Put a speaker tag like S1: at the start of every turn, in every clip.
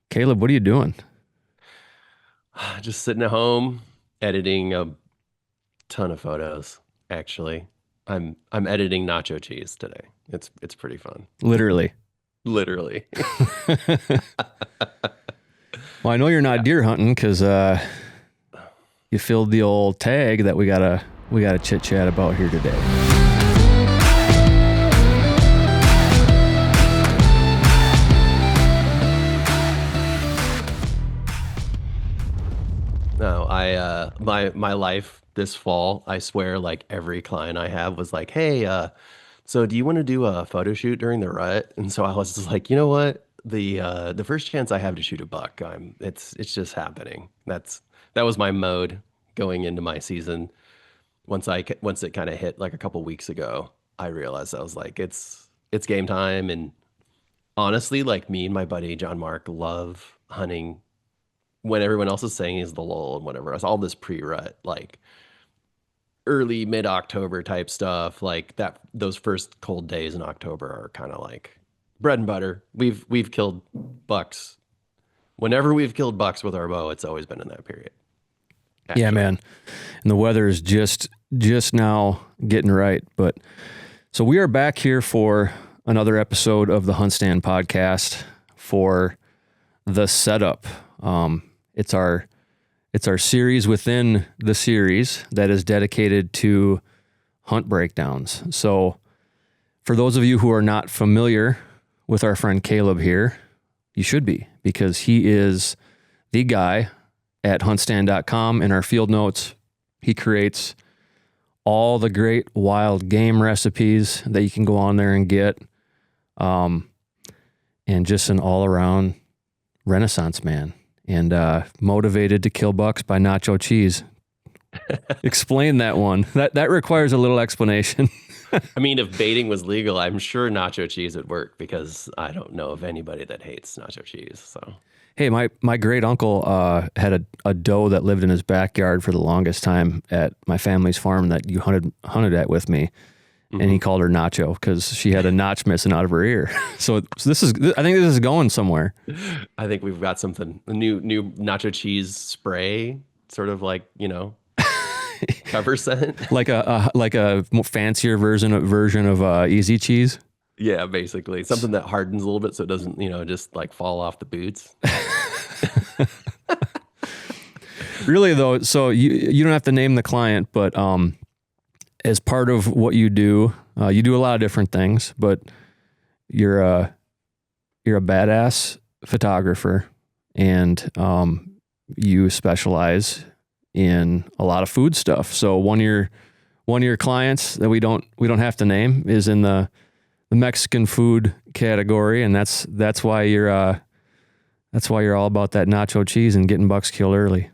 S1: Caleb, what are you doing?
S2: Just sitting at home editing a ton of photos, actually. I'm editing nacho cheese today. It's pretty fun.
S1: Literally.
S2: Literally.
S1: Well, I know you're not
S2: Yeah.
S1: deer hunting because you filled the old tag that we gotta chit chat about here today.
S2: No, my life this fall, I swear like every client I have was like, "Hey, so do you want to do a photo shoot during the rut?" And so I was just like, "You know what? The first chance I have to shoot a buck, it's just happening." That was my mode going into my season. Once it kind of hit like a couple weeks ago, I realized I was like, it's game time. And honestly, like me and my buddy John Mark love hunting when everyone else is saying is the lull and whatever. It's all this pre-rut, like early mid-October type stuff. Like that, those first cold days in October are kind of like bread and butter. We've killed bucks. Whenever we've killed bucks with our bow, it's always been in that period,
S1: Yeah,
S2: actually.
S1: man. And the weather is just now getting right. But so we are back here for another episode of the HuntStand podcast for the setup. It's our series within the series that is dedicated to hunt breakdowns. So for those of you who are not familiar with our friend Caleb here, you should be, because he is the guy at huntstand.com. In our field notes, he creates all the great wild game recipes that you can go on there and get. And just an all around Renaissance man, and motivated to kill bucks by nacho cheese. Explain that one. That requires a little explanation.
S2: I mean, if baiting was legal, I'm sure nacho cheese would work because I don't know of anybody that hates nacho cheese. So,
S1: Hey, my great uncle had a doe that lived in his backyard for the longest time at my family's farm that you hunted at with me, and he
S2: mhm.
S1: called her Nacho because she had a notch missing out of her ear. So I think this is going somewhere.
S2: I think we've got something a new nacho cheese spray, sort of like cover scent.
S1: Like a more fancier version of Easy Cheese.
S2: Yeah, basically something that hardens a little bit so it doesn't just like fall off the boots.
S1: Really though, so you don't have to name the client, but as part of what you do a lot of different things, but you're a you're a badass photographer, and you specialize in a lot of food stuff. So one of your clients that we don't have to name is in the Mexican food category, and that's why you're all about that nacho cheese and getting bucks killed early.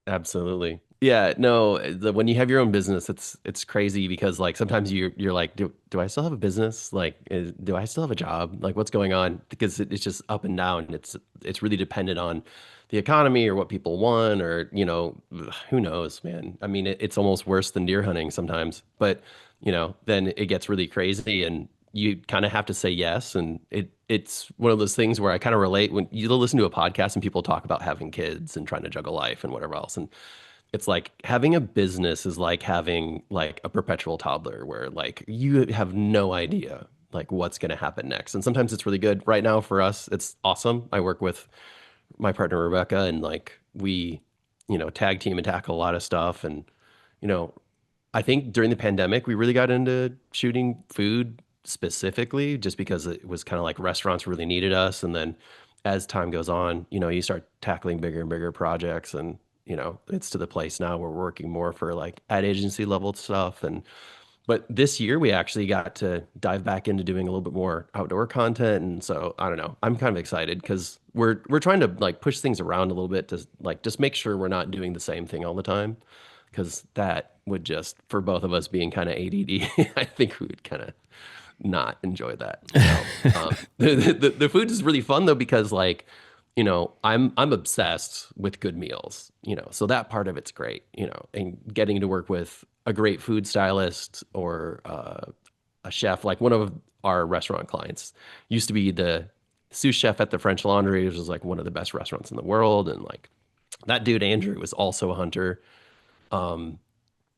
S2: Absolutely. Yeah, no, when you have your own business, it's crazy because like sometimes you're like, do I still have a business? Like, do I still have a job? Like, what's going on? Because it's just up and down. It's really dependent on the economy or what people want or who knows, man. I mean, it's almost worse than deer hunting sometimes. But then it gets really crazy and you kind of have to say yes. And it's one of those things where I kind of relate when you listen to a podcast and people talk about having kids and trying to juggle life and whatever else. And it's like having a business is like having like a perpetual toddler where like you have no idea like what's going to happen next. And sometimes it's really good. Right now for us, it's awesome. I work with my partner Rebecca and like we, tag team and tackle a lot of stuff. And, you know, I think during the pandemic, we really got into shooting food specifically just because it was kind of like restaurants really needed us. And then as time goes on, you start tackling bigger and bigger projects. And, it's to the place now where we're working more for like ad agency level stuff. But this year we actually got to dive back into doing a little bit more outdoor content. And so I don't know, I'm kind of excited because we're trying to like push things around a little bit to like just make sure we're not doing the same thing all the time because that would just for both of us being kind of ADD, I think we would kind of not enjoy that. So the food is really fun though because like I'm obsessed with good meals. So that part of it's great. And getting to work with a great food stylist or a chef, like one of our restaurant clients used to be the sous chef at the French Laundry, which is like one of the best restaurants in the world. And like that dude, Andrew, was also a hunter. Um,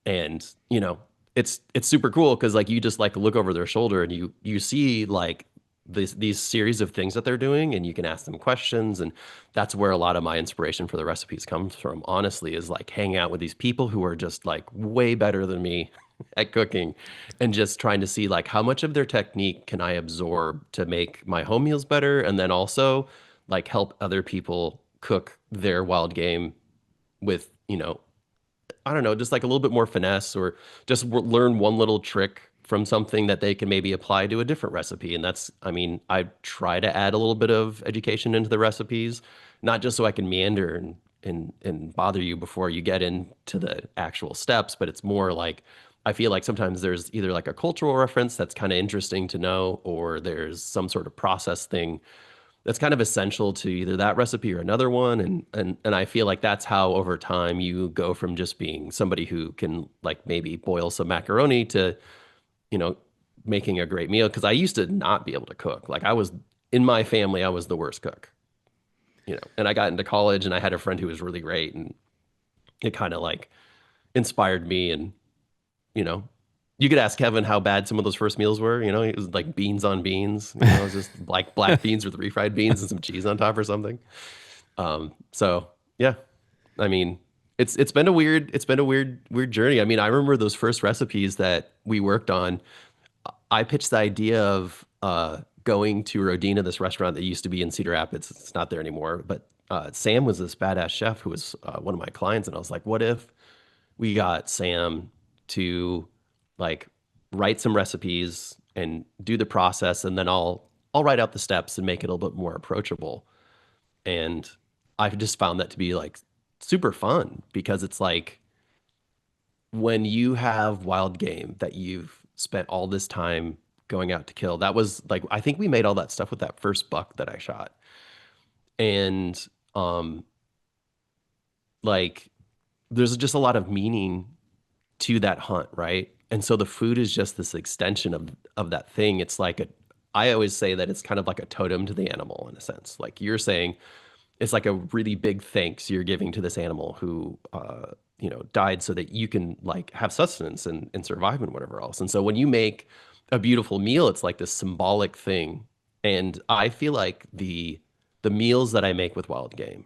S2: and you know, it's super cool because like you just like look over their shoulder and you see like these series of things that they're doing, and you can ask them questions. And that's where a lot of my inspiration for the recipes comes from, honestly, is like hanging out with these people who are just like way better than me at cooking, and just trying to see like how much of their technique can I absorb to make my home meals better, and then also like help other people cook their wild game with, you know, I don't know, just like a little bit more finesse, or just learn one little trick from something that they can maybe apply to a different recipe. And that's, I mean, I try to add a little bit of education into the recipes, not just so I can meander and bother you before you get into the actual steps, but it's more like I feel like sometimes there's either like a cultural reference that's kind of interesting to know, or there's some sort of process thing that's kind of essential to either that recipe or another one. And I feel like that's how over time you go from just being somebody who can like maybe boil some macaroni to, you know, making a great meal. Because I used to not be able to cook. Like I was, in my family, I was the worst cook, you know. And I got into college and I had a friend who was really great, and it kind of like inspired me. And you know, you could ask Kevin how bad some of those first meals were. You know, it was like beans on beans. You know, it was just like black beans with refried beans and some cheese on top or something. So yeah, I mean, it's been a weird journey. I mean, I remember those first recipes that we worked on. I pitched the idea of going to Rodina, this restaurant that used to be in Cedar Rapids. It's not there anymore. But Sam was this badass chef who was one of my clients, and I was like, what if we got Sam to like write some recipes and do the process, and then I'll write out the steps and make it a little bit more approachable. And I've just found that to be like super fun, because it's like when you have wild game that you've spent all this time going out to kill. That was like, I think we made all that stuff with that first buck that I shot. And um like there's just a lot of meaning to that hunt, right? And so the food is just this extension of that thing. It's like a, I always say that it's kind of like a totem to the animal in a sense. Like you're saying, it's like a really big thanks you're giving to this animal who you know, died so that you can like have sustenance and survive and whatever else. And so when you make a beautiful meal, it's like this symbolic thing. And I feel like the meals that I make with wild game,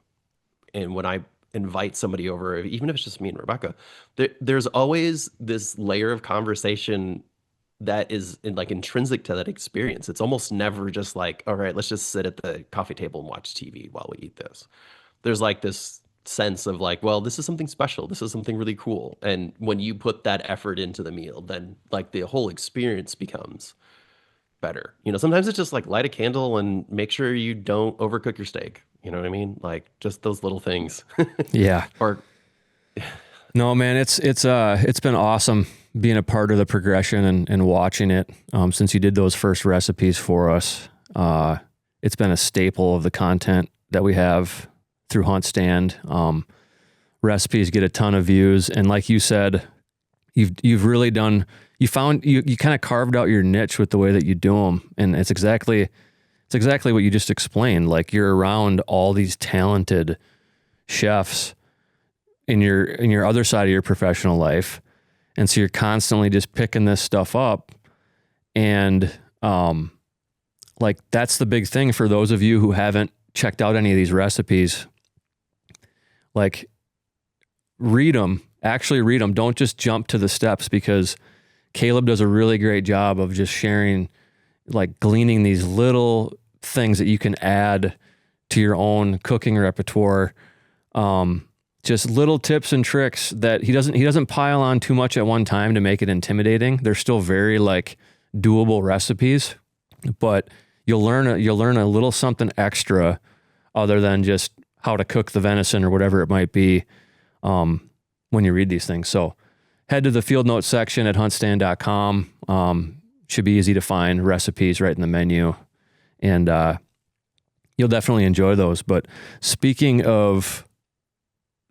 S2: and when I invite somebody over, even if it's just me and Rebecca, there's always this layer of conversation that is like intrinsic to that experience. It's almost never just like, all right, let's just sit at the coffee table and watch TV while we eat this. There's like this sense of like, well, this is something special. This is something really cool. And when you put that effort into the meal, then like the whole experience becomes better. You know, sometimes it's just like light a candle and make sure you don't overcook your steak. You know what I mean? Like just those little things.
S1: Yeah.
S2: Or
S1: No, man, it's been awesome being a part of the progression and watching it. Since you did those first recipes for us, it's been a staple of the content that we have through HuntStand. Recipes get a ton of views, and like you said, you've really done. You kind of carved out your niche with the way that you do them, and it's exactly what you just explained. Like you're around all these talented chefs in your other side of your professional life. And so you're constantly just picking this stuff up. And like that's the big thing for those of you who haven't checked out any of these recipes. Like actually read them. Don't just jump to the steps, because Caleb does a really great job of just sharing, like gleaning these little things that you can add to your own cooking repertoire. Just little tips and tricks that he doesn't pile on too much at one time to make it intimidating. They're still very like doable recipes, but you'll learn a little something extra other than just how to cook the venison or whatever it might be when you read these things. So head to the field notes section at huntstand.com. Should be easy to find recipes right in the menu, and you'll definitely enjoy those. But speaking of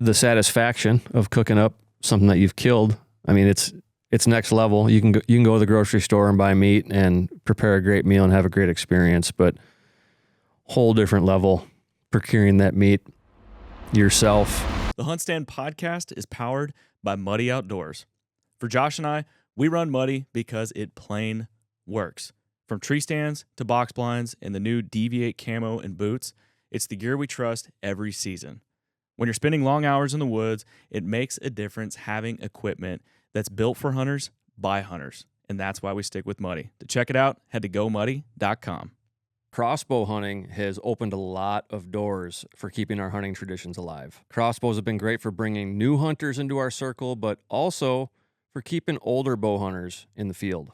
S1: the satisfaction of cooking up something that you've killed, I mean, it's next level. You can go to the grocery store and buy meat and prepare a great meal and have a great experience. But whole different level procuring that meat yourself.
S3: The HuntStand podcast is powered by Muddy Outdoors. For Josh and I, we run Muddy because it plain works. From tree stands to box blinds and the new Deviate camo and boots, it's the gear we trust every season. When you're spending long hours in the woods, it makes a difference having equipment that's built for hunters by hunters. And that's why we stick with Muddy. To check it out, head to gomuddy.com.
S1: Crossbow hunting has opened a lot of doors for keeping our hunting traditions alive. Crossbows have been great for bringing new hunters into our circle, but also for keeping older bow hunters in the field.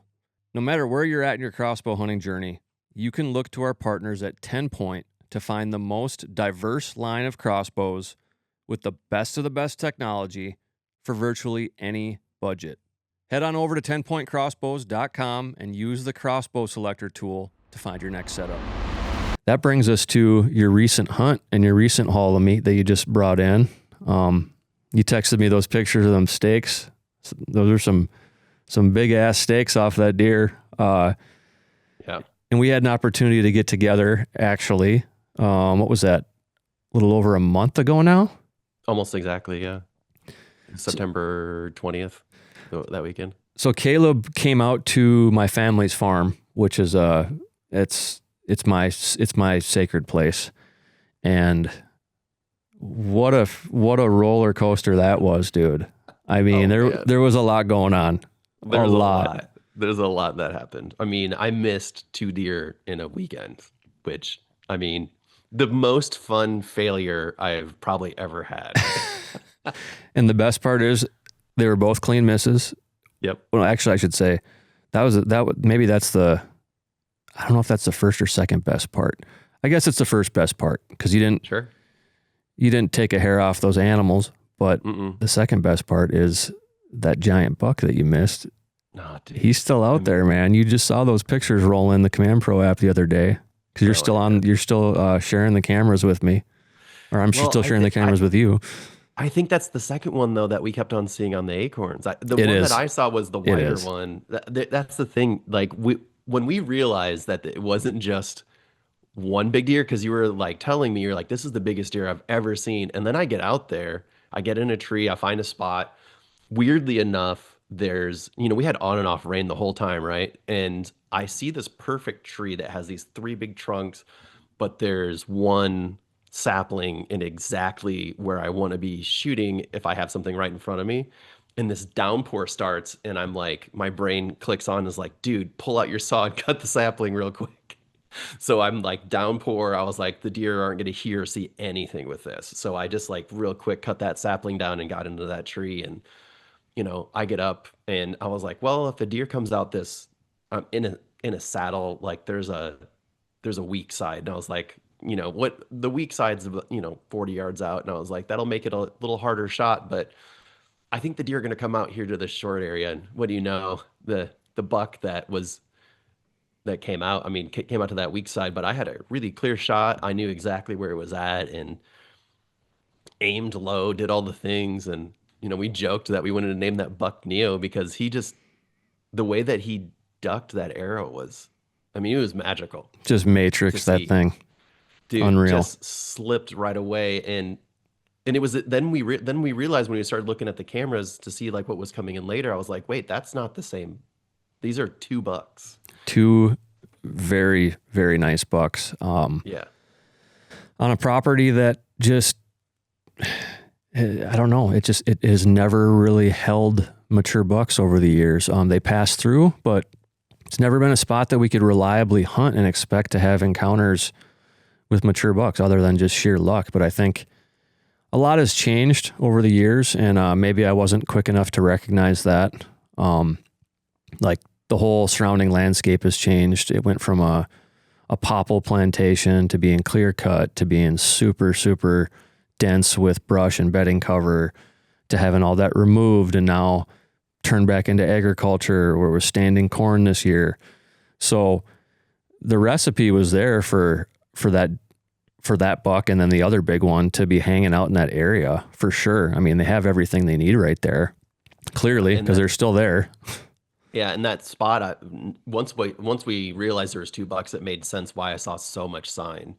S1: No matter where you're at in your crossbow hunting journey, you can look to our partners at 10 Point to find the most diverse line of crossbows with the best of the best technology for virtually any budget. Head on over to 10pointcrossbows.com and use the crossbow selector tool to find your next setup. That brings us to your recent hunt and your recent haul of meat that you just brought in. You texted me those pictures of them steaks. Those are some big ass steaks off that deer.
S2: Yeah.
S1: And we had an opportunity to get together actually. What was that? A little over a month ago now? Almost
S2: exactly, yeah. September 20th, that weekend.
S1: So Caleb came out to my family's farm, which is it's my sacred place, and what a roller coaster that was, dude. I mean, there was a lot going on.
S2: There's a lot. There's a lot that happened. I mean, I missed 2 deer in a weekend, which, I mean, the most fun failure I've probably ever had.
S1: And the best part is they were both clean misses.
S2: Yep.
S1: Well, actually, I should say maybe that's I don't know if that's the first or second best part. I guess it's the first best part because you didn't take a hair off those animals. But the second best part is that giant buck that you missed.
S2: Oh, dude.
S1: He's still out there, man. You just saw those pictures roll in the Command Pro app the other day because you're still sharing the cameras with me, or I'm still sharing the cameras with you.
S2: I think that's the second one though that we kept on seeing on the acorns. That I saw was the wider one. That's the thing. Like when we realized that it wasn't just one big deer, because you were like telling me, you're like, this is the biggest deer I've ever seen, and then I get out there. I get in a tree, I find a spot. Weirdly enough, there's, we had on and off rain the whole time, right? And I see this perfect tree that has these 3 big trunks, but there's one sapling in exactly where I want to be shooting if I have something right in front of me. And this downpour starts, and I'm like, my brain clicks on, is like, dude, pull out your saw and cut the sapling real quick. So I'm like, downpour. I was like, the deer aren't going to hear or see anything with this. So I just like real quick cut that sapling down and got into that tree. And, I get up and I was like, well, if a deer comes out this in a saddle, like there's a weak side. And I was like, what the weak side's, 40 yards out. And I was like, that'll make it a little harder shot. But I think the deer are going to come out here to the short area. And what do you know? The buck that came out, came out to that weak side, but I had a really clear shot. I knew exactly where it was at and aimed low, did all the things. And, we joked that we wanted to name that buck Neo because the way that he ducked that arrow was, it was magical.
S1: Just matrix that thing.
S2: Dude,
S1: unreal.
S2: Just slipped right away. And it was, then we realized when we started looking at the cameras to see like what was coming in later, I was like, wait, that's not the same. These are 2 bucks. 2
S1: very, very nice bucks.
S2: Yeah.
S1: On a property that just, I don't know. It has never really held mature bucks over the years. They pass through, but it's never been a spot that we could reliably hunt and expect to have encounters with mature bucks other than just sheer luck. But I think a lot has changed over the years, and maybe I wasn't quick enough to recognize that. Like the whole surrounding landscape has changed. It went from a popple plantation to being clear cut to being super, super dense with brush and bedding cover to having all that removed and now turned back into agriculture where we're standing corn this year. So the recipe was there for that buck and then the other big one to be hanging out in that area for sure. They have everything they need right there, clearly, because they're still there.
S2: Yeah, in that spot, once we realized there was 2 bucks, it made sense why I saw so much sign.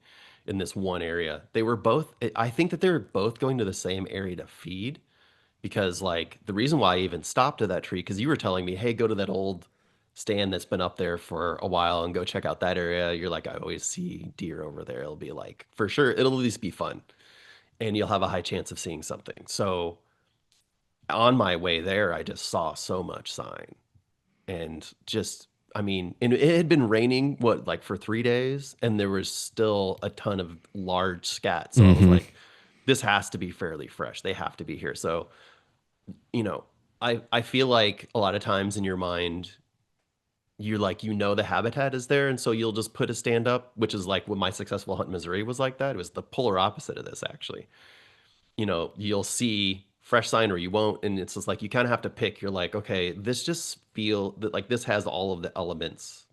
S2: in this one area. They were both, I think that they were both going to the same area to feed, because like the reason why I even stopped at that tree, because you were telling me, hey, go to that old stand that's been up there for a while and go check out that area. You're like, I always see deer over there. It'll be like, for sure, it'll at least be fun and you'll have a high chance of seeing something. So on my way there, I just saw so much sign and just, I mean, and it had been raining, what, like for 3 days, and there was still a ton of large scat. So I was like, this has to be fairly fresh. They have to be here. So, you know, I feel like a lot of times in your mind, you're like, you know, the habitat is there. And so you'll just put a stand up, which is like what my successful hunt in Missouri was like that. It was the polar opposite of this, actually. You know, you'll see fresh sign or you won't. And it's just like, you kind of have to pick. You're like, okay, this just feel that like this has all of the elements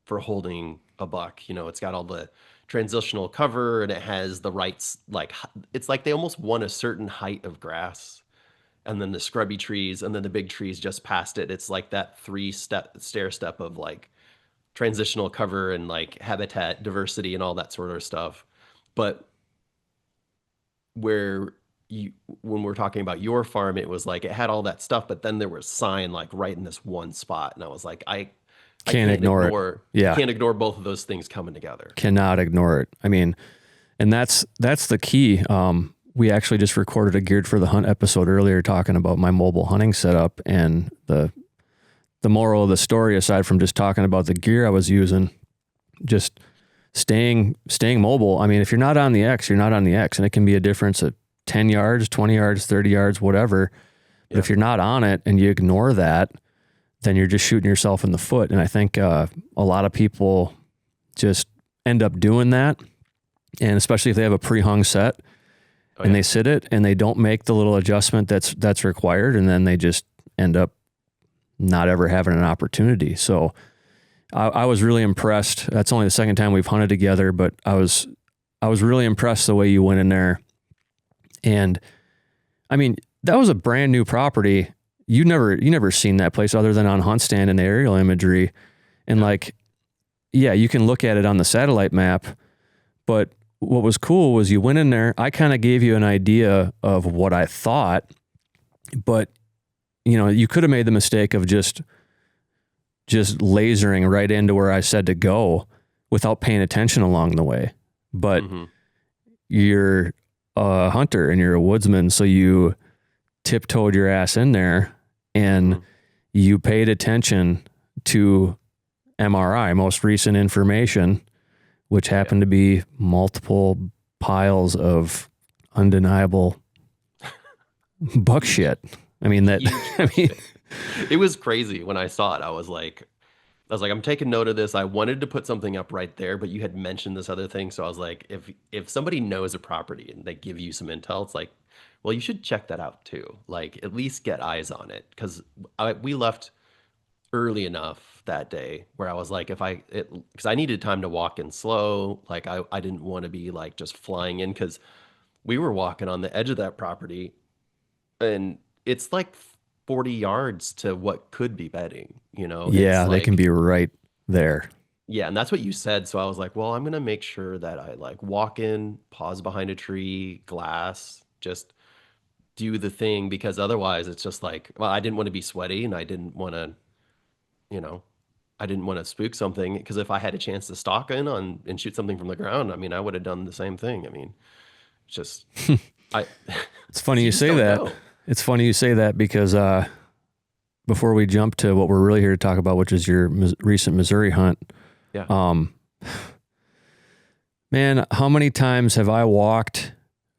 S2: for holding a buck. You know, it's got all the transitional cover and it has the right, like, it's like they almost want a certain height of grass and then the scrubby trees and then the big trees just past it. It's like that stair step of like transitional cover and like habitat diversity and all that sort of stuff. But when we're talking about your farm, it was like it had all that stuff, but then there was sign like right in this one spot. And I was like, I
S1: Can't ignore it. Yeah.
S2: Can't ignore both of those things coming together.
S1: Cannot ignore it. I mean, and that's the key. We actually just recorded a Geared for the Hunt episode earlier talking about my mobile hunting setup, and the moral of the story, aside from just talking about the gear I was using, just staying mobile. I mean, if you're not on the X, you're not on the X, and it can be a difference of 10 yards, 20 yards, 30 yards, whatever. But if you're not on it and you ignore that, then you're just shooting yourself in the foot. And I think a lot of people just end up doing that. And especially if they have a pre-hung set and they sit it and they don't make the little adjustment that's required. And then they just end up not ever having an opportunity. So I was really impressed. That's only the second time we've hunted together, but I was really impressed the way you went in there. And I mean, that was a brand new property. You never seen that place other than on HuntStand and aerial imagery. And like, yeah, you can look at it on the satellite map, but what was cool was you went in there. I kind of gave you an idea of what I thought, but you know, you could have made the mistake of just lasering right into where I said to go without paying attention along the way. But you're a hunter and you're a woodsman, so you tiptoed your ass in there and you paid attention to MRI, most recent information, which happened to be multiple piles of undeniable buck shit. I mean,
S2: it was crazy when I saw it. I was like, I'm taking note of this. I wanted to put something up right there, but you had mentioned this other thing. So I was like, if somebody knows a property and they give you some intel, it's like, well, you should check that out too. Like at least get eyes on it. Cause we left early enough that day where I was like, cause I needed time to walk in slow. Like I didn't want to be like just flying in, cause we were walking on the edge of that property and it's like 40 yards to what could be bedding, you know?
S1: Yeah,
S2: it's
S1: they
S2: like,
S1: can be right there.
S2: Yeah, and that's what you said. So I was like, well, I'm going to make sure that I like walk in, pause behind a tree, glass, just do the thing, because otherwise it's just like, well, I didn't want to be sweaty and I didn't want to, you know, I didn't want to spook something, because if I had a chance to stalk in on and shoot something from the ground, I mean, I would have done the same thing. I mean, it's just,
S1: it's funny you say that. Know. It's funny you say that because before we jump to what we're really here to talk about, which is your recent Missouri hunt.
S2: Yeah.
S1: Man, how many times have I walked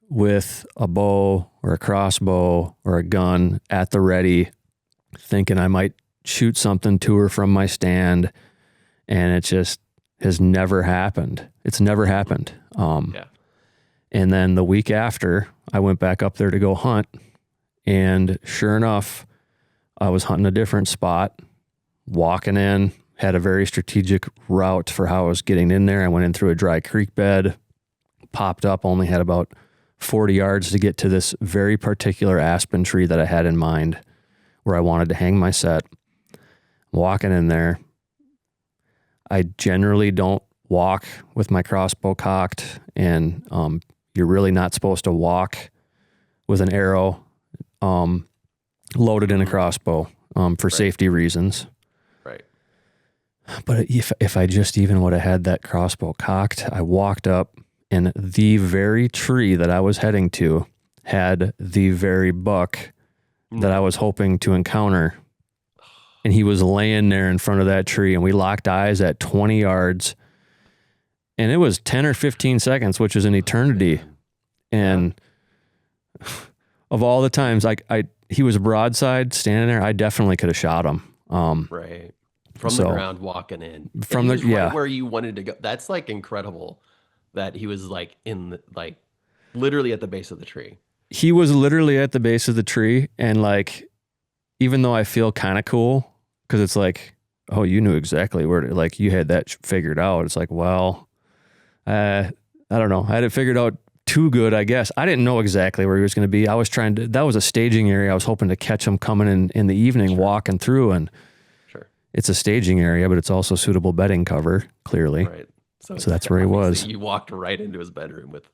S1: with a bow or a crossbow or a gun at the ready, thinking I might shoot something to or from my stand, and it just has never happened. It's never happened.
S2: Yeah.
S1: And then the week after, I went back up there to go hunt, and sure enough, I was hunting a different spot, walking in, had a very strategic route for how I was getting in there. I went in through a dry creek bed, popped up, only had about 40 yards to get to this very particular aspen tree that I had in mind where I wanted to hang my set. Walking in there, I generally don't walk with my crossbow cocked, and you're really not supposed to walk with an arrow loaded in a crossbow for safety reasons.
S2: Right.
S1: But if I just even would have had that crossbow cocked, I walked up, and the very tree that I was heading to had the very buck that I was hoping to encounter. And he was laying there in front of that tree, and we locked eyes at 20 yards. And it was 10 or 15 seconds, which is an eternity. And of all the times he was broadside standing there, I definitely could have shot him.
S2: Right. From the ground walking in.
S1: From the
S2: right where you wanted to go. That's like incredible that he was like literally at the base of the tree.
S1: He was literally at the base of the tree, and like, even though I feel kind of cool, because it's like, oh, you knew exactly where to, like, you had that figured out. It's like, well, I don't know. I had it figured out too good, I guess. I didn't know exactly where he was going to be. I was that was a staging area. I was hoping to catch him coming in the evening, walking through, and it's a staging area, but it's also suitable bedding cover, clearly.
S2: Right.
S1: So that's where he was.
S2: You walked right into his bedroom with...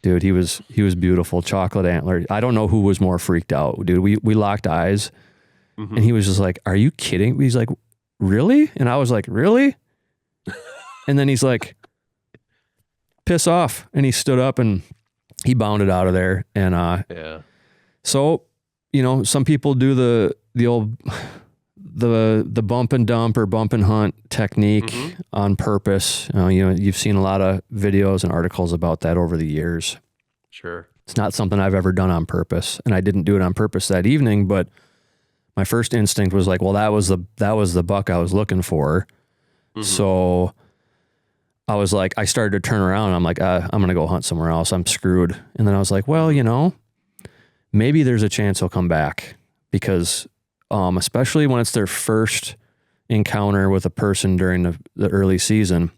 S1: Dude, he was beautiful. Chocolate antler. I don't know who was more freaked out, dude. We locked eyes, and he was just like, "Are you kidding?" He's like, "Really?" And I was like, "Really?" And then he's like, "Piss off!" And he stood up and he bounded out of there. And so, some people do the old the bump and dump or bump and hunt technique on purpose. You've seen a lot of videos and articles about that over the years.
S2: Sure.
S1: It's not something I've ever done on purpose, and I didn't do it on purpose that evening, but my first instinct was like, well, that was the buck I was looking for. So I was like, I started to turn around, and I'm like, I'm going to go hunt somewhere else. I'm screwed. And then I was like, well, maybe there's a chance he'll come back, because especially when it's their first encounter with a person during the early season,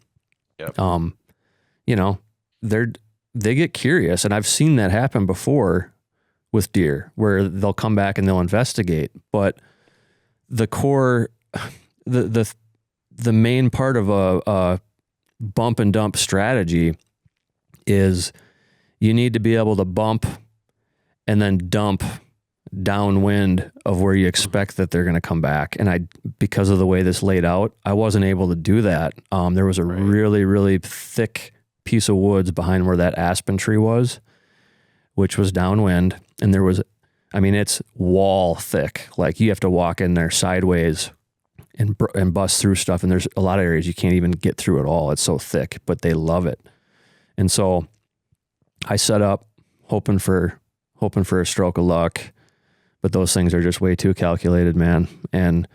S1: they get curious. And I've seen that happen before with deer, where they'll come back and they'll investigate. But the core, the main part of a bump and dump strategy is you need to be able to bump and then dump downwind of where you expect that they're going to come back. And because of the way this laid out, I wasn't able to do that. There was a really, really thick piece of woods behind where that aspen tree was, which was downwind. And there was, it's wall thick. Like, you have to walk in there sideways and bust through stuff. And there's a lot of areas you can't even get through at all. It's so thick, but they love it. And so I set up hoping for a stroke of luck. But those things are just way too calculated, man. And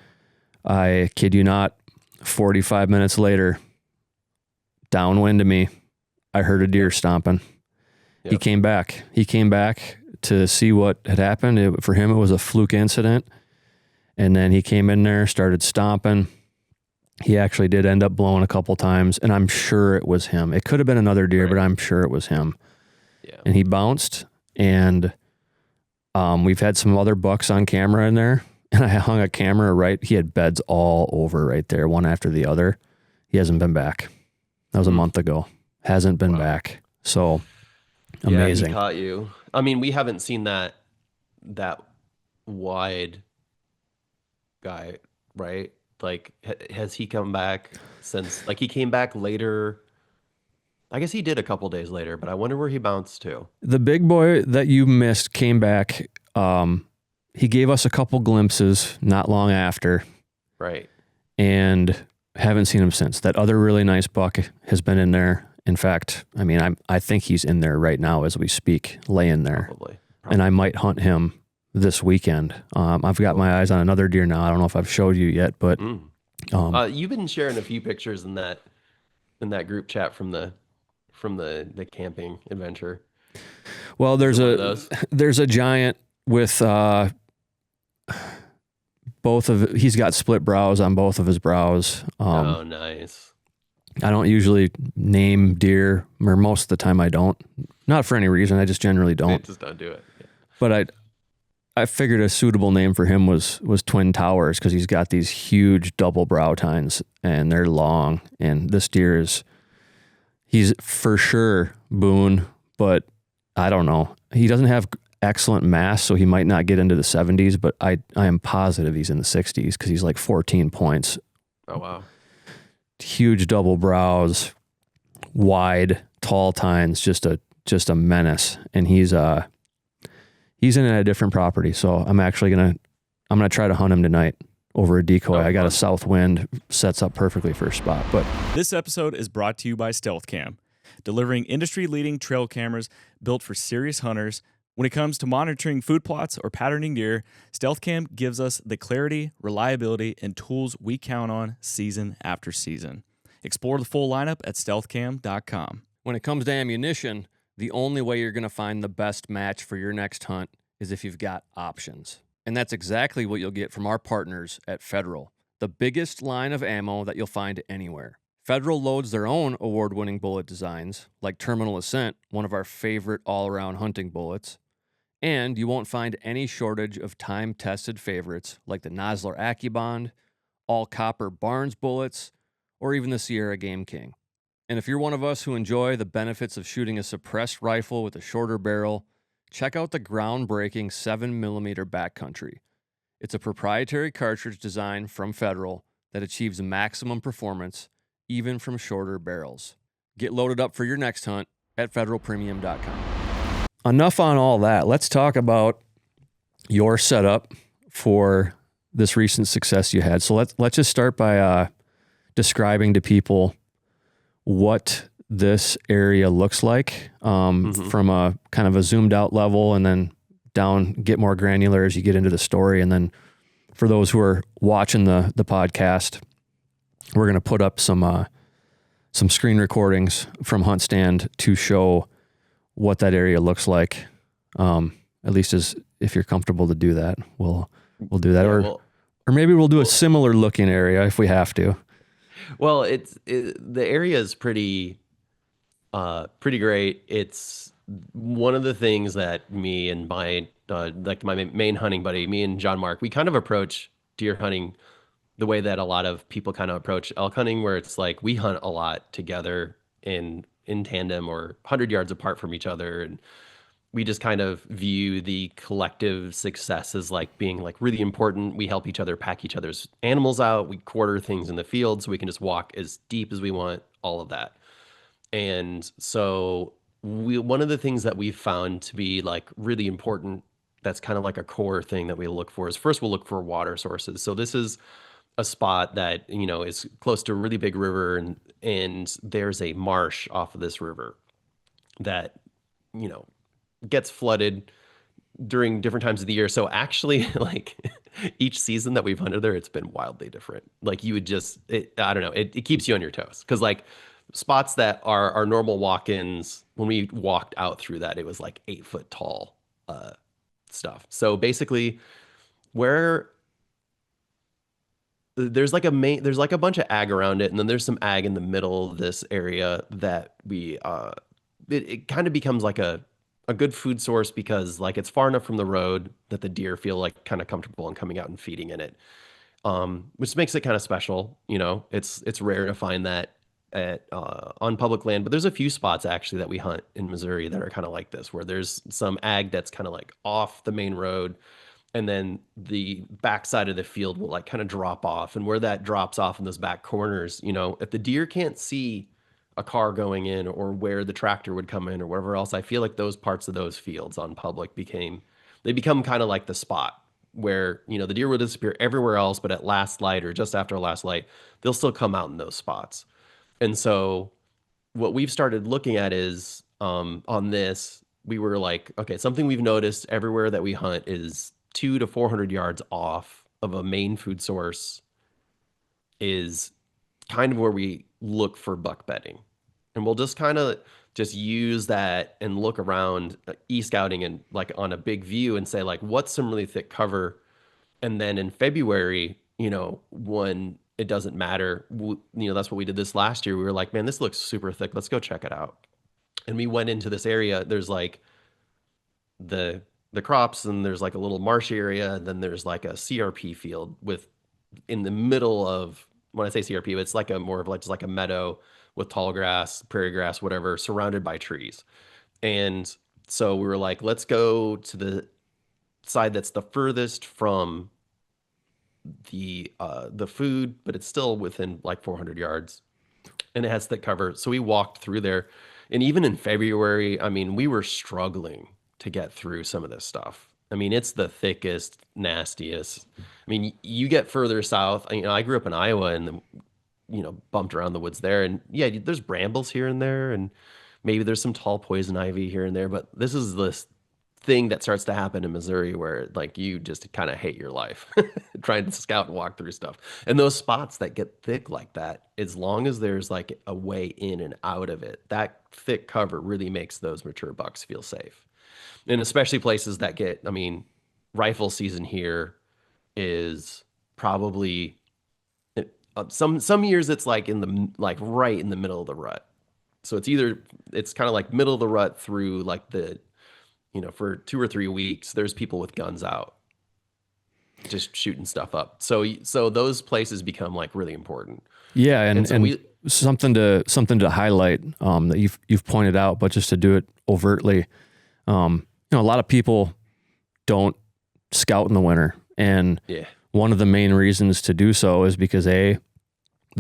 S1: I kid you not, 45 minutes later, downwind of me, I heard a deer stomping. Yep. He came back. He came back to see what had happened. For him, it was a fluke incident. And then he came in there, started stomping. He actually did end up blowing a couple times, and I'm sure it was him. It could have been another deer, but I'm sure it was him. Yeah. And he bounced, and we've had some other bucks on camera in there, and I hung a camera he had beds all over right there, one after the other. He hasn't been back. That was a month ago. Hasn't been back. So amazing.
S2: Yeah, he caught you. We haven't seen that wide guy, right? Like, has he come back since? Like, he came back later. I guess he did a couple days later, but I wonder where he bounced to.
S1: The big boy that you missed came back. He gave us a couple glimpses not long after.
S2: Right.
S1: And haven't seen him since. That other really nice buck has been in there. In fact, I think he's in there right now as we speak, laying there. Probably. And I might hunt him this weekend. I've got my eyes on another deer now. I don't know if I've showed you yet, but
S2: you've been sharing a few pictures in that group chat from the camping adventure.
S1: Well, there's a giant with he's got split brows on both of his brows.
S2: Oh, nice.
S1: I don't usually name deer, or most of the time I don't. Not for any reason. I just generally don't.
S2: Just don't do it. Yeah.
S1: But I figured a suitable name for him was Twin Towers, because he's got these huge double brow tines and they're long. And this deer he's for sure Boone, but I don't know. He doesn't have excellent mass, so he might not get into the 70s, but I am positive he's in the 60s because he's like 14 points.
S2: Oh, wow.
S1: Huge double brows, wide, tall tines, just a menace. And he's in a different property, so I'm gonna try to hunt him tonight over a decoy. I got a south wind, sets up perfectly for a spot. But
S3: this episode is brought to you by Stealth Cam, delivering industry-leading trail cameras built for serious hunters. When it comes to monitoring food plots or patterning deer, Stealth Cam gives us the clarity, reliability, and tools we count on season after season. Explore the full lineup at stealthcam.com.
S1: when it comes to ammunition, the only way you're going to find the best match for your next hunt is if you've got options. And that's exactly what you'll get from our partners at Federal, the biggest line of ammo that you'll find anywhere. Federal loads their own award-winning bullet designs, like Terminal Ascent, one of our favorite all-around hunting bullets. And you won't find any shortage of time-tested favorites like the Nosler AccuBond, all-copper Barnes bullets, or even the Sierra Game King. And if you're one of us who enjoy the benefits of shooting a suppressed rifle with a shorter barrel, check out the groundbreaking 7mm backcountry. It's a proprietary cartridge design from Federal that achieves maximum performance, even from shorter barrels. Get loaded up for your next hunt at federalpremium.com. Enough on all that. Let's talk about your setup for this recent success you had. So let's just start by describing to people what this area looks like from a kind of a zoomed out level, and then down, get more granular as you get into the story. And then for those who are watching the podcast, we're going to put up some screen recordings from HuntStand to show what that area looks like. At least as if you're comfortable to do that, we'll do that.
S2: Yeah,
S1: or maybe we'll do a similar looking area if we have to.
S2: Well, the area is pretty great. It's one of the things that me and my main hunting buddy, me and John Mark, we kind of approach deer hunting the way that a lot of people kind of approach elk hunting, where it's like we hunt a lot together in tandem or 100 yards apart from each other, and we just kind of view the collective success as like being like really important. We help each other pack each other's animals out. We quarter things in the field so we can just walk as deep as we want, all of that. And so one of the things that we've found to be like really important, that's kind of like a core thing that we look for, is first we'll look for water sources. So this is a spot that, is close to a really big river, and there's a marsh off of this river that, gets flooded during different times of the year. So actually, like each season that we've hunted there, it's been wildly different. Like you would I don't know, it keeps you on your toes. Cause like spots that are our normal walk-ins, when we walked out through that, it was like 8 foot tall stuff. So basically where there's like a bunch of ag around it, and then there's some ag in the middle of this area that it kind of becomes like a good food source, because like it's far enough from the road that the deer feel like kind of comfortable in coming out and feeding in it, which makes it kind of special. It's rare to find that on public land, but there's a few spots actually that we hunt in Missouri that are kind of like this, where there's some ag that's kind of like off the main road, and then the backside of the field will like kind of drop off. And where that drops off in those back corners, if the deer can't see a car going in, or where the tractor would come in, or whatever else, I feel like those parts of those fields on public become kind of like the spot where, the deer will disappear everywhere else, but at last light or just after last light, they'll still come out in those spots. And so what we've started looking at is, on this, we were like, okay, something we've noticed everywhere that we hunt is 200 to 400 yards off of a main food source is kind of where we look for buck bedding. And we'll just kind of just use that and look around e-scouting and like on a big view and say like, what's some really thick cover? And then in February, when it doesn't matter, that's what we did this last year. We were like, man, this looks super thick. Let's go check it out. And we went into this area. There's like the crops, and there's like a little marsh area, and then there's like a CRP field with in the middle of, when I say CRP, it's like a more of like just like a meadow with tall grass, prairie grass, whatever, surrounded by trees. And so we were like, let's go to the side that's the furthest from the food, but it's still within like 400 yards, and it has thick cover. So we walked through there, and even in February, I mean, we were struggling to get through some of this stuff. I mean, it's the thickest, nastiest. I mean, you get further south. You know, I grew up in Iowa, and bumped around the woods there, and yeah, there's brambles here and there, and maybe there's some tall poison ivy here and there, but this is this thing that starts to happen in Missouri where like you just kind of hate your life trying to scout and walk through stuff. And those spots that get thick like that, as long as there's like a way in and out of it, that thick cover really makes those mature bucks feel safe. And especially places that get, I mean, rifle season here is probably some years it's like in the like right in the middle of the rut. So it's kind of like middle of the rut through like the for 2 or 3 weeks, there's people with guns out just shooting stuff up. So those places become like really important.
S1: Yeah, and
S2: so
S1: something to highlight that you've pointed out, but just to do it overtly, a lot of people don't scout in the winter, and one of the main reasons to do so is because the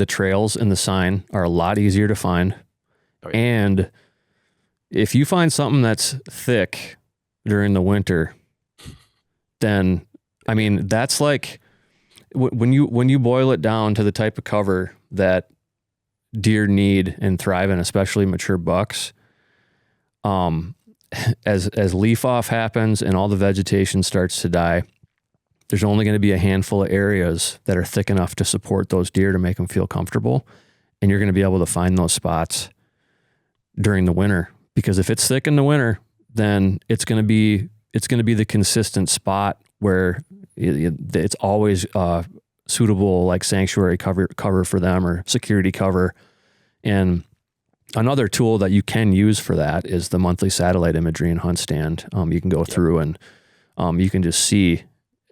S1: trails and the sign are a lot easier to find, and if you find something that's thick during the winter, then I mean that's like when you boil it down to the type of cover that deer need and thrive in, especially mature bucks. As leaf off happens and all the vegetation starts to die, there's only going to be a handful of areas that are thick enough to support those deer to make them feel comfortable, and you're going to be able to find those spots during the winter. Because if it's thick in the winter, then it's going to be the consistent spot where it's always suitable, like sanctuary cover for them or security cover. And another tool that you can use for that is the monthly satellite imagery in HuntStand. You can go through and you can just see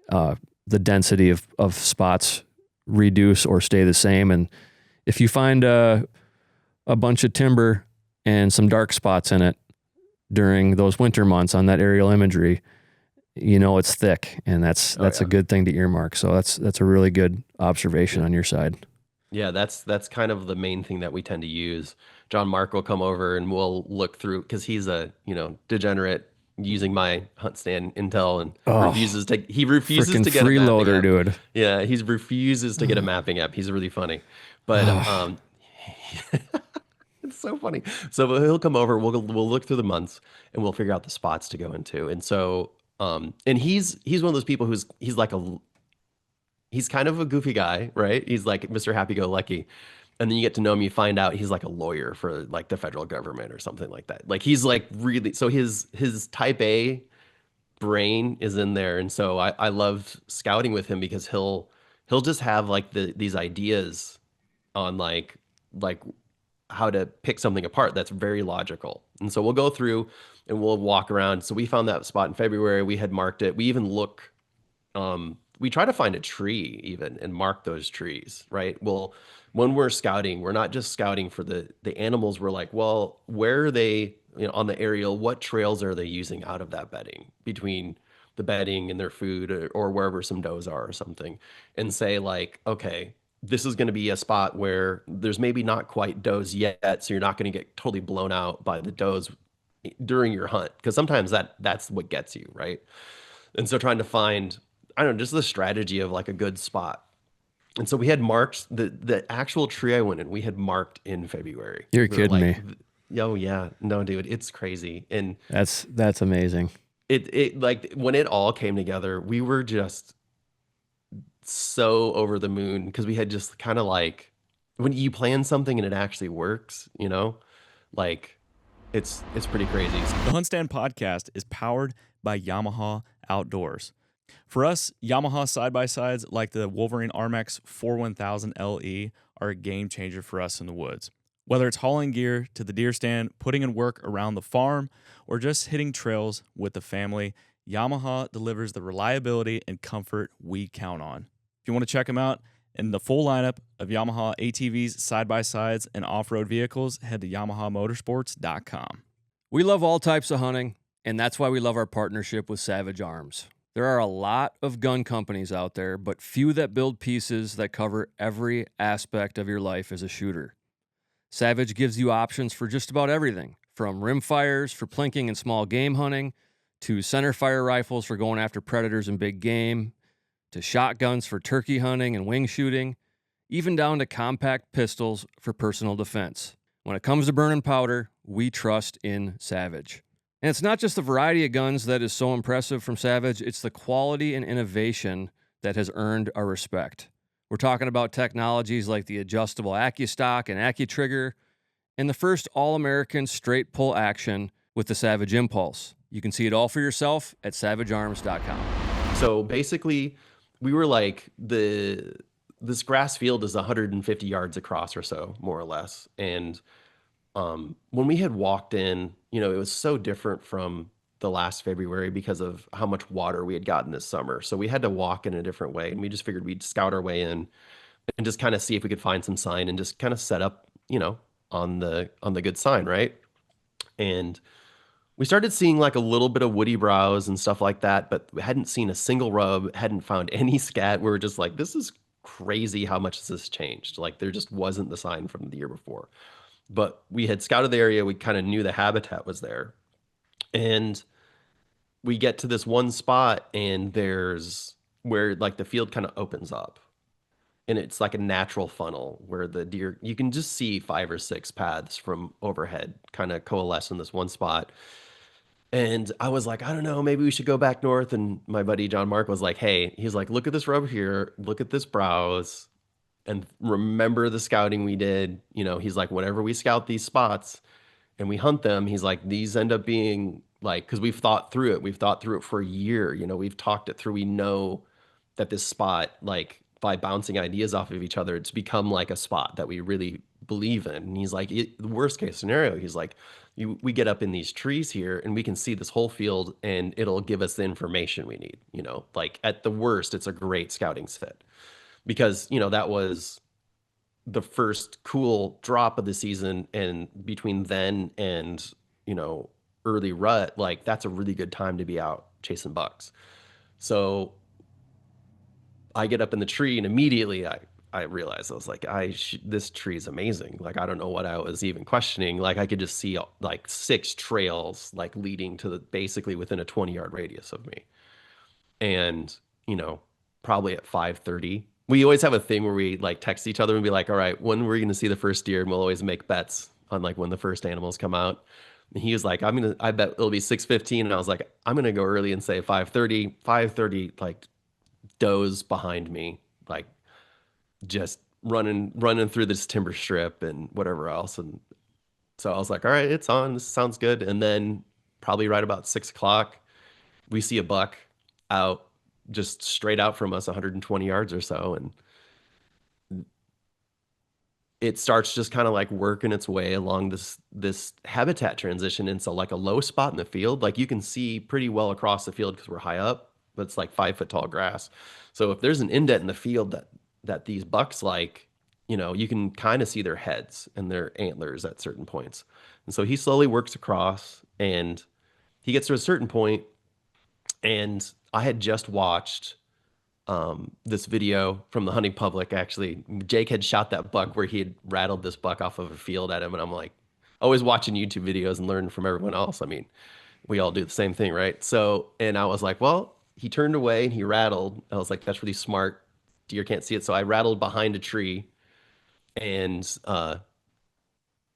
S1: the density of spots reduce or stay the same. And if you find a bunch of timber and some dark spots in it during those winter months on that aerial imagery, it's thick, and that's a good thing to earmark. So that's a really good observation on your side.
S2: Yeah, that's kind of the main thing that we tend to use. John Mark will come over and we'll look through, because he's a degenerate using my HuntStand intel, and refuses to get a
S1: freeloader, dude.
S2: Yeah, he refuses to get a mapping app. He's really funny, but it's so funny. So he'll come over, we'll look through the months, and we'll figure out the spots to go into. And so and he's one of those people he's kind of a goofy guy, right? He's like Mr. Happy-Go-Lucky. And then you get to know him, you find out he's like a lawyer for like the federal government or something like that. Like he's like really, so his type A brain is in there. And so I love scouting with him, because he'll just have like these ideas on like how to pick something apart that's very logical. And so we'll go through and we'll walk around. So we found that spot in February. We had marked it. We even look, we try to find a tree even and mark those trees, right? Well, when we're scouting, we're not just scouting for the animals. We're like, well, where are they, on the aerial, what trails are they using out of that bedding, between the bedding and their food, or wherever some does are or something, and say like, okay, this is going to be a spot where there's maybe not quite does yet, so you're not going to get totally blown out by the does during your hunt, because sometimes that's what gets you, right? And so trying to find, I don't know, just the strategy of like a good spot. And so we had marked the actual tree I went in, we had marked in February.
S1: You're kidding me.
S2: Oh yeah, no, dude, it's crazy. And
S1: that's amazing.
S2: It like when it all came together, we were just so over the moon, because we had just kind of like, when you plan something and it actually works, like it's pretty crazy.
S3: The HuntStand podcast is powered by Yamaha Outdoors. For us, Yamaha side-by-sides like the Wolverine RMX 41000 LE are a game changer for us in the woods. Whether it's hauling gear to the deer stand, putting in work around the farm, or just hitting trails with the family, Yamaha delivers the reliability and comfort we count on. If you want to check them out and the full lineup of Yamaha ATVs, side-by-sides, and off-road vehicles, head to yamahamotorsports.com.
S1: We love all types of hunting, and that's why we love our partnership with Savage Arms. There are a lot of gun companies out there, but few that build pieces that cover every aspect of your life as a shooter. Savage gives you options for just about everything, from rimfires for plinking and small game hunting, to centerfire rifles for going after predators and big game, to shotguns for turkey hunting and wing shooting, even down to compact pistols for personal defense. When it comes to burning powder, we trust in Savage. And it's not just the variety of guns that is so impressive from Savage, it's the quality and innovation that has earned our respect. We're talking about technologies like the adjustable AccuStock and AccuTrigger, and the first all-American straight pull action with the Savage Impulse. You can see it all for yourself at savagearms.com.
S2: So basically, we were like, this grass field is 150 yards across or so, more or less. And when we had walked in, it was so different from the last February because of how much water we had gotten this summer. So we had to walk in a different way. And we just figured we'd scout our way in and just kind of see if we could find some sign and just kind of set up, on the good sign, right? And we started seeing like a little bit of woody browse and stuff like that, but we hadn't seen a single rub, hadn't found any scat. We were just like, this is crazy how much this has changed. Like there just wasn't the sign from the year before. But we had scouted the area. We kind of knew the habitat was there. And we get to this one spot and there's where like the field kind of opens up. And it's like a natural funnel where the deer, you can just see 5 or 6 paths from overhead kind of coalesce in this one spot. And I was like, I don't know, maybe we should go back north. And my buddy John Mark was like, hey, he's like, look at this rub here, look at this browse, and remember the scouting we did. He's like, whenever we scout these spots and we hunt them, he's like, these end up being like, because we've thought through it. We've thought through it for a year. We've talked it through. We know that this spot, like by bouncing ideas off of each other, it's become like a spot that we really believe in. And he's like, the worst case scenario, he's like, we get up in these trees here and we can see this whole field and it'll give us the information we need. Like at the worst, it's a great scouting fit because, that was the first cool drop of the season. And between then and, early rut, like that's a really good time to be out chasing bucks. So I get up in the tree and immediately I realized, I was like, this tree is amazing. Like, I don't know what I was even questioning. Like I could just see like 6 trails, like leading to basically within a 20-yard radius of me. And, probably at 5:30, we always have a thing where we like text each other and be like, all right, when we're going to see the first deer? And we'll always make bets on like when the first animals come out. And he was like, I bet it'll be 6:15. And I was like, I'm going to go early and say 5:30, 5:30, like does behind me, like just running through this timber strip and whatever else. And so I was like, all right, it's on, this sounds good. And then probably right about 6 o'clock, we see a buck out just straight out from us 120 yards or so. And it starts just kind of like working its way along this habitat transition. And so like a low spot in the field, like you can see pretty well across the field because we're high up, but it's like 5 foot tall grass. So if there's an indent in the field that these bucks like, you can kind of see their heads and their antlers at certain points. And so he slowly works across and he gets to a certain point. And I had just watched this video from the hunting public. Actually, Jake had shot that buck where he had rattled this buck off of a field at him. And I'm like, always watching YouTube videos and learning from everyone else. I mean, we all do the same thing, right? So, and I was like, well, he turned away and he rattled. I was like, that's really smart. Deer can't see it. So I rattled behind a tree and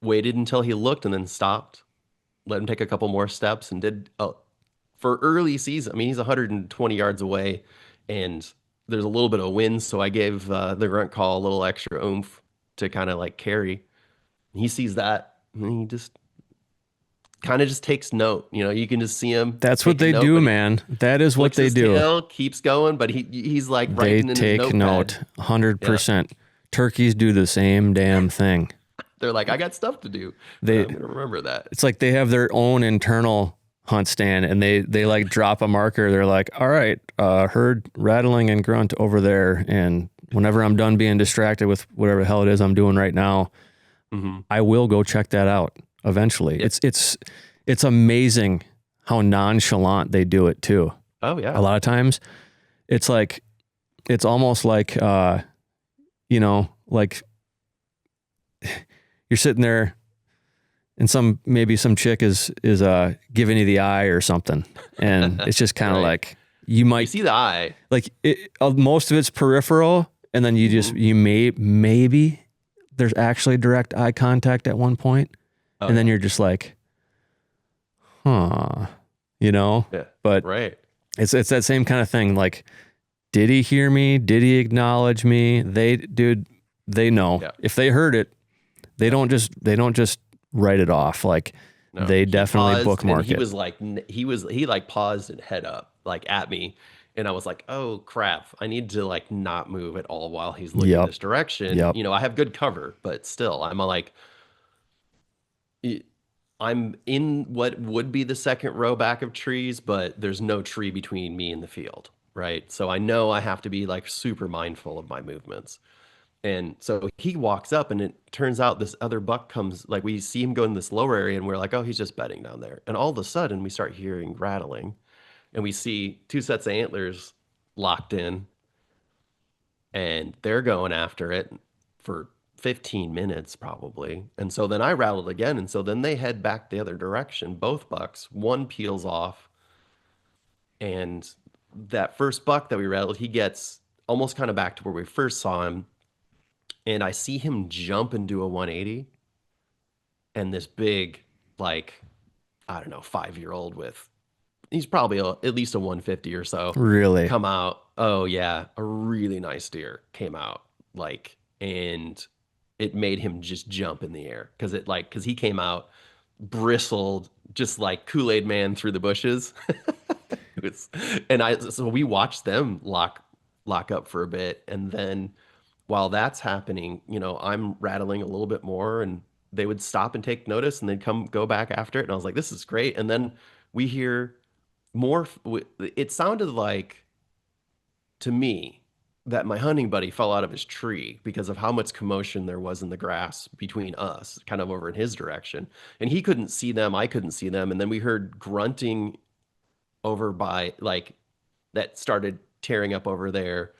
S2: waited until he looked and then stopped, let him take a couple more steps and did for early season. I mean, he's 120 yards away and there's a little bit of wind. So I gave the grunt call a little extra oomph to kind of like carry. He sees that and he just kind of just takes note. You can just see him.
S1: That's what they do, man. That is what they do.
S2: Tail, keeps going, but he's like writing in his notepad. They take note,
S1: 100%. Yeah. Turkeys do the same damn thing.
S2: They're like, I got stuff to do. I'm going to remember that.
S1: It's like they have their own internal HuntStand, and they like drop a marker. They're like, all right, heard rattling and grunt over there. And whenever I'm done being distracted with whatever the hell it is I'm doing right now, I will go check that out eventually.
S2: Yep.
S1: It's amazing how nonchalant they do it too.
S2: Oh yeah.
S1: A lot of times it's like, it's almost like, you know, like you're sitting there and maybe some chick is giving you the eye or something. And it's just kind of
S2: Right.
S1: like, you
S2: see the eye.
S1: like most of it's peripheral. And then maybe there's actually direct eye contact at one point.
S2: Oh,
S1: and then you're just like, you know,
S2: yeah.
S1: but
S2: Right.
S1: it's that same kind of thing. Like, did he hear me? Did he acknowledge me? They know.
S2: Yeah.
S1: If they heard it, they don't just write it off. Like,
S2: No,
S1: they
S2: he
S1: definitely
S2: paused, and
S1: bookmark
S2: he
S1: it.
S2: was like, he like paused and head up like at me. And I was like, oh crap, I need to like not move at all while he's looking
S1: Yep.
S2: this direction.
S1: Yep.
S2: You know, I have good cover, but still I'm like, I'm in what would be the second row back of trees, but there's no tree between me and the field, right? So I know I have to be like super mindful of my movements. And so he walks up, and it turns out this other buck comes, like we see him go in this lower area, and we're like, oh, he's just bedding down there. And all of a sudden we start hearing rattling, and we see two sets of antlers locked in, and they're going after it for 15 minutes probably. And so then I rattled again. And so then they head back the other direction, both bucks. One peels off. And that first buck that we rattled, he gets almost kind of back to where we first saw him. And I see him jump and do a 180. And this big, like, I don't know, 5-year-old he's probably at least a 150 or so.
S1: Really?
S2: Come out. Oh yeah. A really nice deer came out, like, and it made him just jump in the air. Cause he came out bristled, just like Kool-Aid man through the bushes. So we watched them lock up for a bit. And then while that's happening, you know, I'm rattling a little bit more, and they would stop and take notice, and they'd go back after it. And I was like, this is great. And then we hear more. It sounded like, to me, that my hunting buddy fell out of his tree because of how much commotion there was in the grass between us, kind of over in his direction. And he couldn't see them, I couldn't see them. And then we heard grunting over by, like, that started tearing up over there.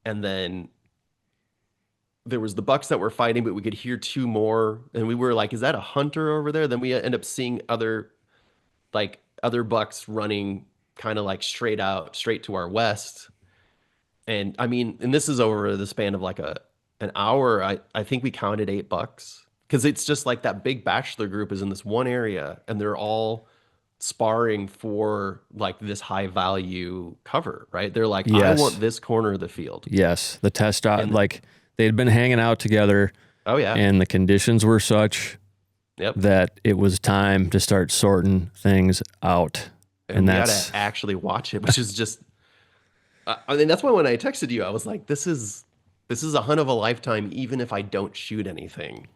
S2: And then there was the bucks that were fighting, but we could hear two more. And we were like, is that a hunter over there? Then we end up seeing other bucks running kind of like straight to our west. And I mean, and this is over the span of like an hour. I think we counted 8 bucks, because it's just like that big bachelor group is in this one area, and they're all sparring for like this high value cover, right? They're like,
S1: Yes.
S2: I want this corner of the field.
S1: Yes. The test dot, like they'd been hanging out together.
S2: Oh yeah.
S1: And the conditions were such
S2: Yep.
S1: that it was time to start sorting things out.
S2: And we gotta actually watch it, which is just, I mean, that's why when I texted you, I was like, this is a hunt of a lifetime, even if I don't shoot anything.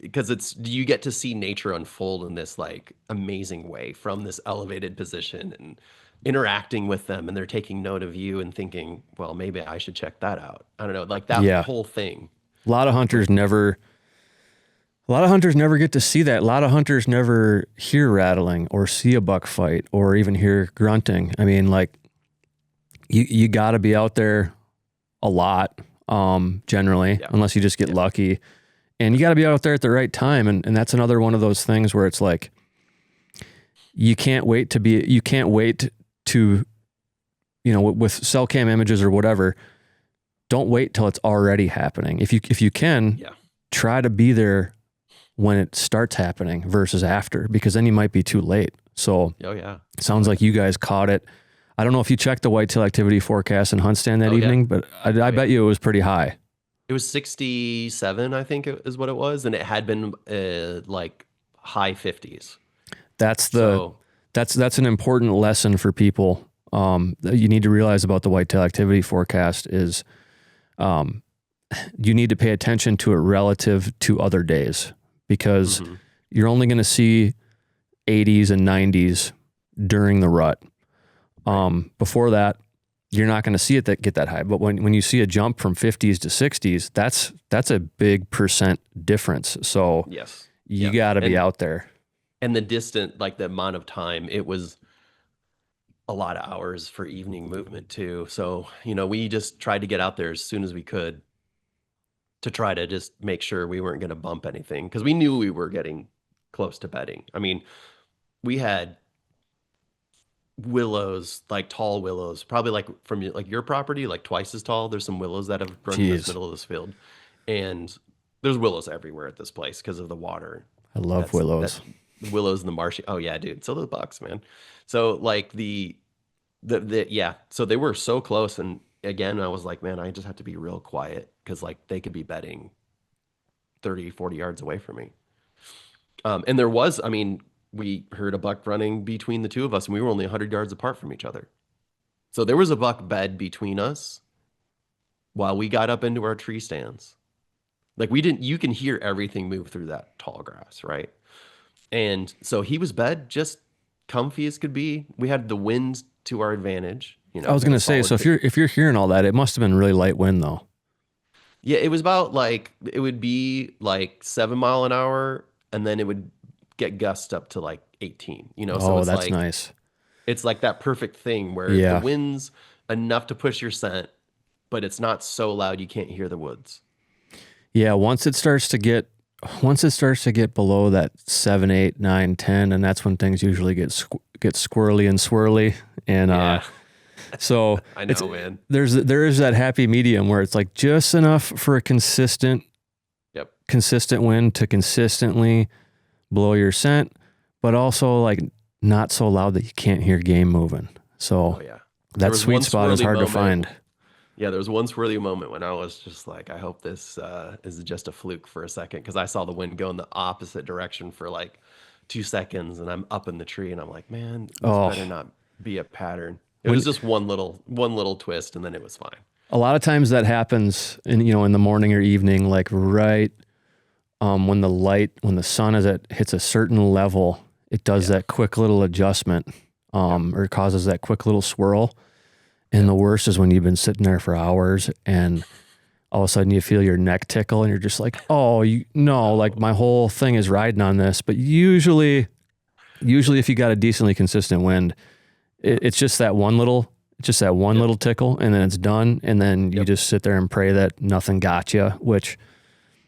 S2: Because you get to see nature unfold in this like amazing way from this elevated position, and interacting with them, and they're taking note of you and thinking, well, maybe I should check that out. I don't know, like that whole thing.
S1: A lot of hunters never get to see that. A lot of hunters never hear rattling or see a buck fight or even hear grunting. I mean, like, you got to be out there a lot, generally, unless you just get lucky. And you got to be out there at the right time. And that's another one of those things where it's like, you can't wait to, you know, with cell cam images or whatever, don't wait till it's already happening. If you can, try to be there when it starts happening versus after, because then you might be too late. So it sounds like you guys caught it. I don't know if you checked the whitetail activity forecast in HuntStand that evening, but I bet you it was pretty high.
S2: It was 67, I think is what it was. And it had been like high 50s.
S1: That's an important lesson for people. That you need to realize about the whitetail activity forecast is, you need to pay attention to it relative to other days, because you're only going to see 80s and 90s during the rut. Before that, you're not going to see it get that high. But when you see a jump from 50s to 60s, that's a big percent difference. So
S2: yes,
S1: you got to be out there.
S2: And the distant, like the amount of time, it was a lot of hours for evening movement too. So, we just tried to get out there as soon as we could to try to just make sure we weren't going to bump anything, because we knew we were getting close to bedding. I mean, we had willows, like tall willows, probably like from like your property, like twice as tall. There's some willows that have grown in the middle of this field, and there's willows everywhere at this place because of the water.
S1: I love willows.
S2: Willows in the marshy. Oh yeah, dude. So the bucks, man. So like so they were so close, and again, I was like, man, I just have to be real quiet, because like they could be bedding 30, 40 yards away from me. And there was, I mean, we heard a buck running between the two of us, and we were only 100 yards apart from each other. So there was a buck bed between us while we got up into our tree stands. Like you can hear everything move through that tall grass, right? And so he was bed just comfy as could be. We had the wind to our advantage.
S1: I was going to say, so if you're hearing all that, it must have been really light wind though.
S2: Yeah, it was about like, it would be like 7 mile an hour, and then it would get gust up to like 18, so it's
S1: that's
S2: like,
S1: nice.
S2: It's like that perfect thing where the wind's enough to push your scent, but it's not so loud you can't hear the woods. Yeah,
S1: once it starts to get below that 7, 8, 9, 10, and that's when things usually get squirrely and swirly, and so
S2: I know, man.
S1: There is that happy medium where it's like just enough for a consistent wind to consistently blow your scent, but also like not so loud that you can't hear game moving. So that sweet spot is hard to find.
S2: Yeah, there was one swirly moment when I was just like, I hope this is just a fluke for a second, because I saw the wind go in the opposite direction for like 2 seconds, and I'm up in the tree, and I'm like, man, this better not be a pattern. It was just one little twist, and then it was fine.
S1: A lot of times that happens in the morning or evening, like right when the sun hits a certain level, it does that quick little adjustment, or causes that quick little swirl. And the worst is when you've been sitting there for hours, and all of a sudden you feel your neck tickle, and you're just like, like my whole thing is riding on this. But usually if you got a decently consistent wind, it's just that one little tickle, and then it's done. And then you just sit there and pray that nothing got you, which,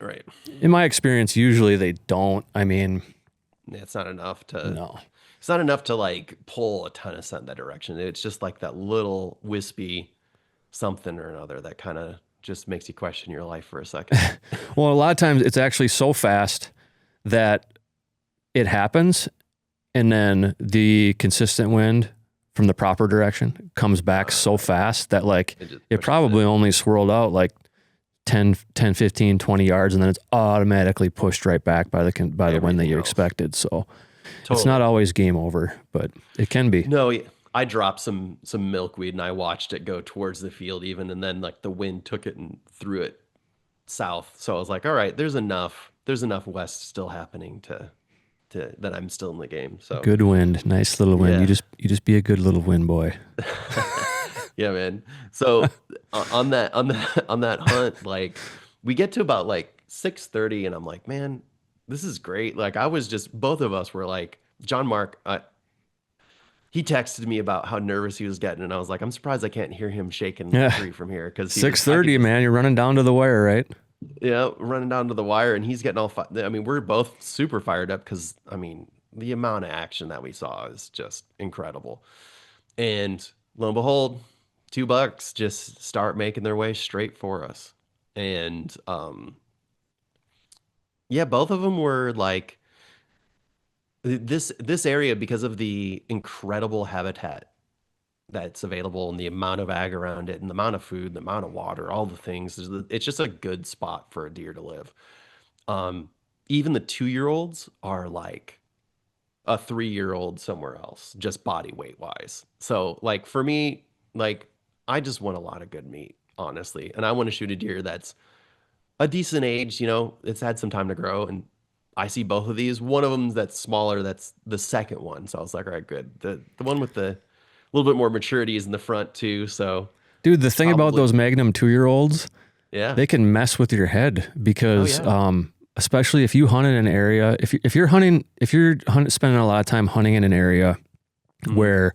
S2: right,
S1: in my experience, usually they don't. I mean,
S2: it's not enough to It's not enough to like pull a ton of scent in that direction. It's just like that little wispy something or another that kind of just makes you question your life for a second.
S1: Well, a lot of times it's actually so fast that it happens, and then the consistent wind from the proper direction comes back so fast that like it probably only swirled out like 10, 15, 20 yards, and then it's automatically pushed right back by the wind that you expected. So it's not always game over, but it can be.
S2: No, I dropped some milkweed, and I watched it go towards the field even, and then like the wind took it and threw it south. So I was like, all right, there's enough west still happening to that I'm still in the game. So
S1: good wind, nice little wind.
S2: Yeah.
S1: You just be a good little wind boy.
S2: Yeah, man. So on that hunt, like we get to about like 6:30, and I'm like, man, this is great. Like both of us were like, John Mark, he texted me about how nervous he was getting, and I was like, I'm surprised I can't hear him shaking the tree from here, because
S1: 6:30, man, you're running down to the wire, right?
S2: Yeah, running down to the wire, and he's getting all I mean, we're both super fired up, because I mean, the amount of action that we saw is just incredible. And lo and behold, 2 bucks just start making their way straight for us. And both of them were like, this area, because of the incredible habitat that's available, and the amount of ag around it, and the amount of food, the amount of water, all the things, it's just a good spot for a deer to live. Even the 2-year-olds are like a 3-year-old somewhere else, just body weight wise. So like for me, like I just want a lot of good meat, honestly, and I want to shoot a deer that's a decent age. It's had some time to grow, and I see both of these. One of them that's smaller, that's the second one. So I was like, all right, good. The one with the little bit more maturity is in the front too. So
S1: Dude, the
S2: it's
S1: thing about
S2: probably,
S1: those Magnum 2-year-olds,
S2: yeah.
S1: they can mess with your head
S2: Oh
S1: because,
S2: yeah.
S1: especially if you hunt in an area, spending a lot of time hunting in an area where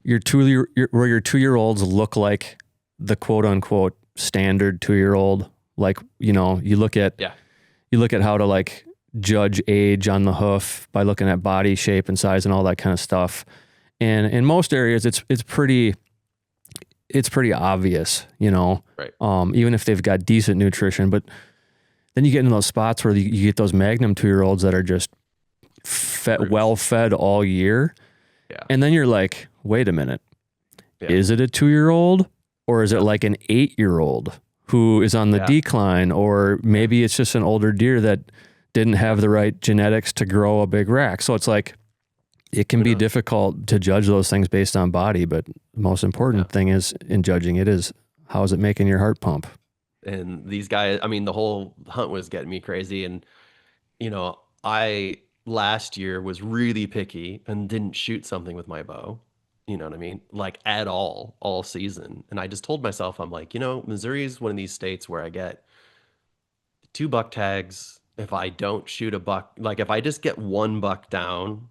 S1: your 2-year-olds look like the quote unquote standard 2-year-old, like, you look at
S2: Yeah.
S1: how to like judge age on the hoof by looking at body shape and size and all that kind of stuff. And in most areas, it's pretty obvious,
S2: Right.
S1: even if they've got decent nutrition. But then you get into those spots where you get those Magnum 2-year-olds that are just well fed all year.
S2: Yeah.
S1: And then you're like, wait a minute,
S2: Yeah.
S1: is it a 2-year-old or is it like an 8-year-old who is on the decline? Or maybe it's just an older deer that didn't have the right genetics to grow a big rack. So it's like, it can be difficult to judge those things based on body, but the most important thing is in judging it is, how is it making your heart pump?
S2: And these guys, I mean, the whole hunt was getting me crazy. And, I last year was really picky and didn't shoot something with my bow. You know what I mean? Like at all season. And I just told myself, I'm like, Missouri is one of these states where I get 2 buck tags. If I don't shoot a buck, like if I just get 1 buck down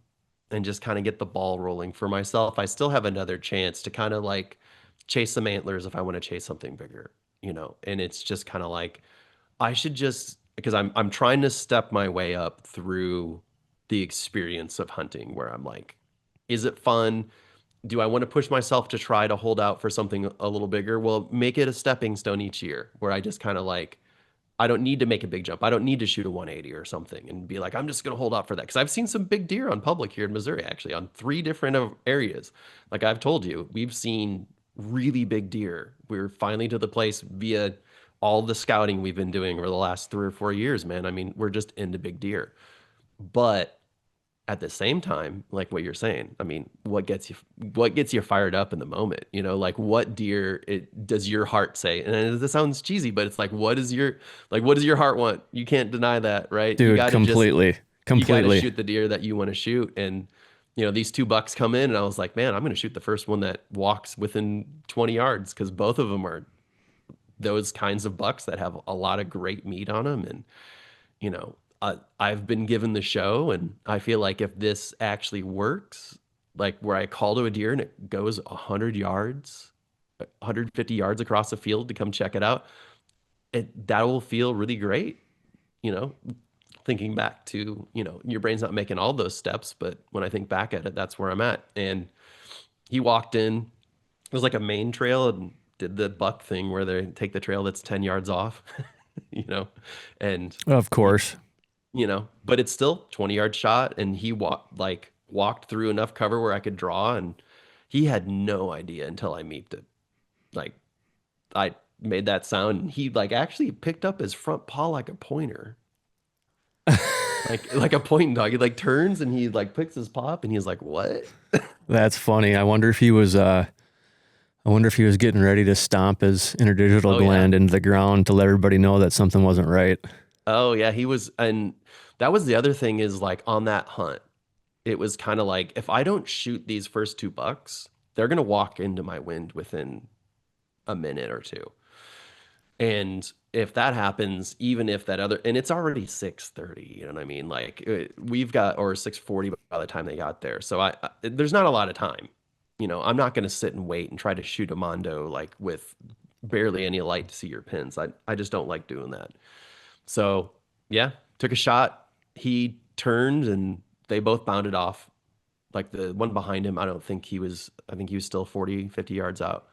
S2: and just kind of get the ball rolling for myself, I still have another chance to kind of like chase some antlers if I want to chase something bigger, And it's just kind of like I should just, because I'm trying to step my way up through the experience of hunting where I'm like, is it fun? Do I want to push myself to try to hold out for something a little bigger? Well, make it a stepping stone each year where I just kind of like, I don't need to make a big jump. I don't need to shoot a 180 or something and be like, I'm just going to hold out for that. Because I've seen some big deer on public here in Missouri, actually, on 3 different areas. Like I've told you, we've seen really big deer. We're finally to the place via all the scouting we've been doing over the last 3 or 4 years, man. I mean, we're just into big deer. But at the same time, like what you're saying, I mean, what gets you fired up in the moment? Like what deer does your heart say? And this sounds cheesy, but it's like, what does your heart want? You can't deny that, right? You
S1: Dude,
S2: gotta
S1: completely.
S2: you gotta shoot the deer that you want to shoot. And these 2 bucks come in and I was like, man, I'm gonna shoot the first one that walks within 20 yards, because both of them are those kinds of bucks that have a lot of great meat on them. And I've been given the show, and I feel like if this actually works, like where I call to a deer and it goes 100 yards, 150 yards across the field to come check it out, that will feel really great. Thinking back to, your brain's not making all those steps, but when I think back at it, that's where I'm at. And he walked in, it was like a main trail, and did the buck thing where they take the trail that's 10 yards off, and
S1: Of course.
S2: but it's still 20-yard shot. And he walked through enough cover where I could draw, and he had no idea until I meeped it. Like I made that sound, and he like actually picked up his front paw like a pointer. like a pointing dog. He like turns and he like picks his paw up and he's like, what?
S1: That's funny. I wonder if he was getting ready to stomp his interdigital gland into the ground to let everybody know that something wasn't right.
S2: Oh yeah, he was. And that was the other thing, is like on that hunt, it was kind of like, if I don't shoot these first 2 bucks, they're going to walk into my wind within a minute or 2. And if that happens, even if that other, and it's already 6:30, you know what I mean? Like we've got, or 6:40 by the time they got there. So there's not a lot of time. I'm not going to sit and wait and try to shoot a mondo like with barely any light to see your pins. I just don't like doing that. So yeah, took a shot. He turned and they both bounded off. Like the one behind him, I think he was still 40, 50 yards out.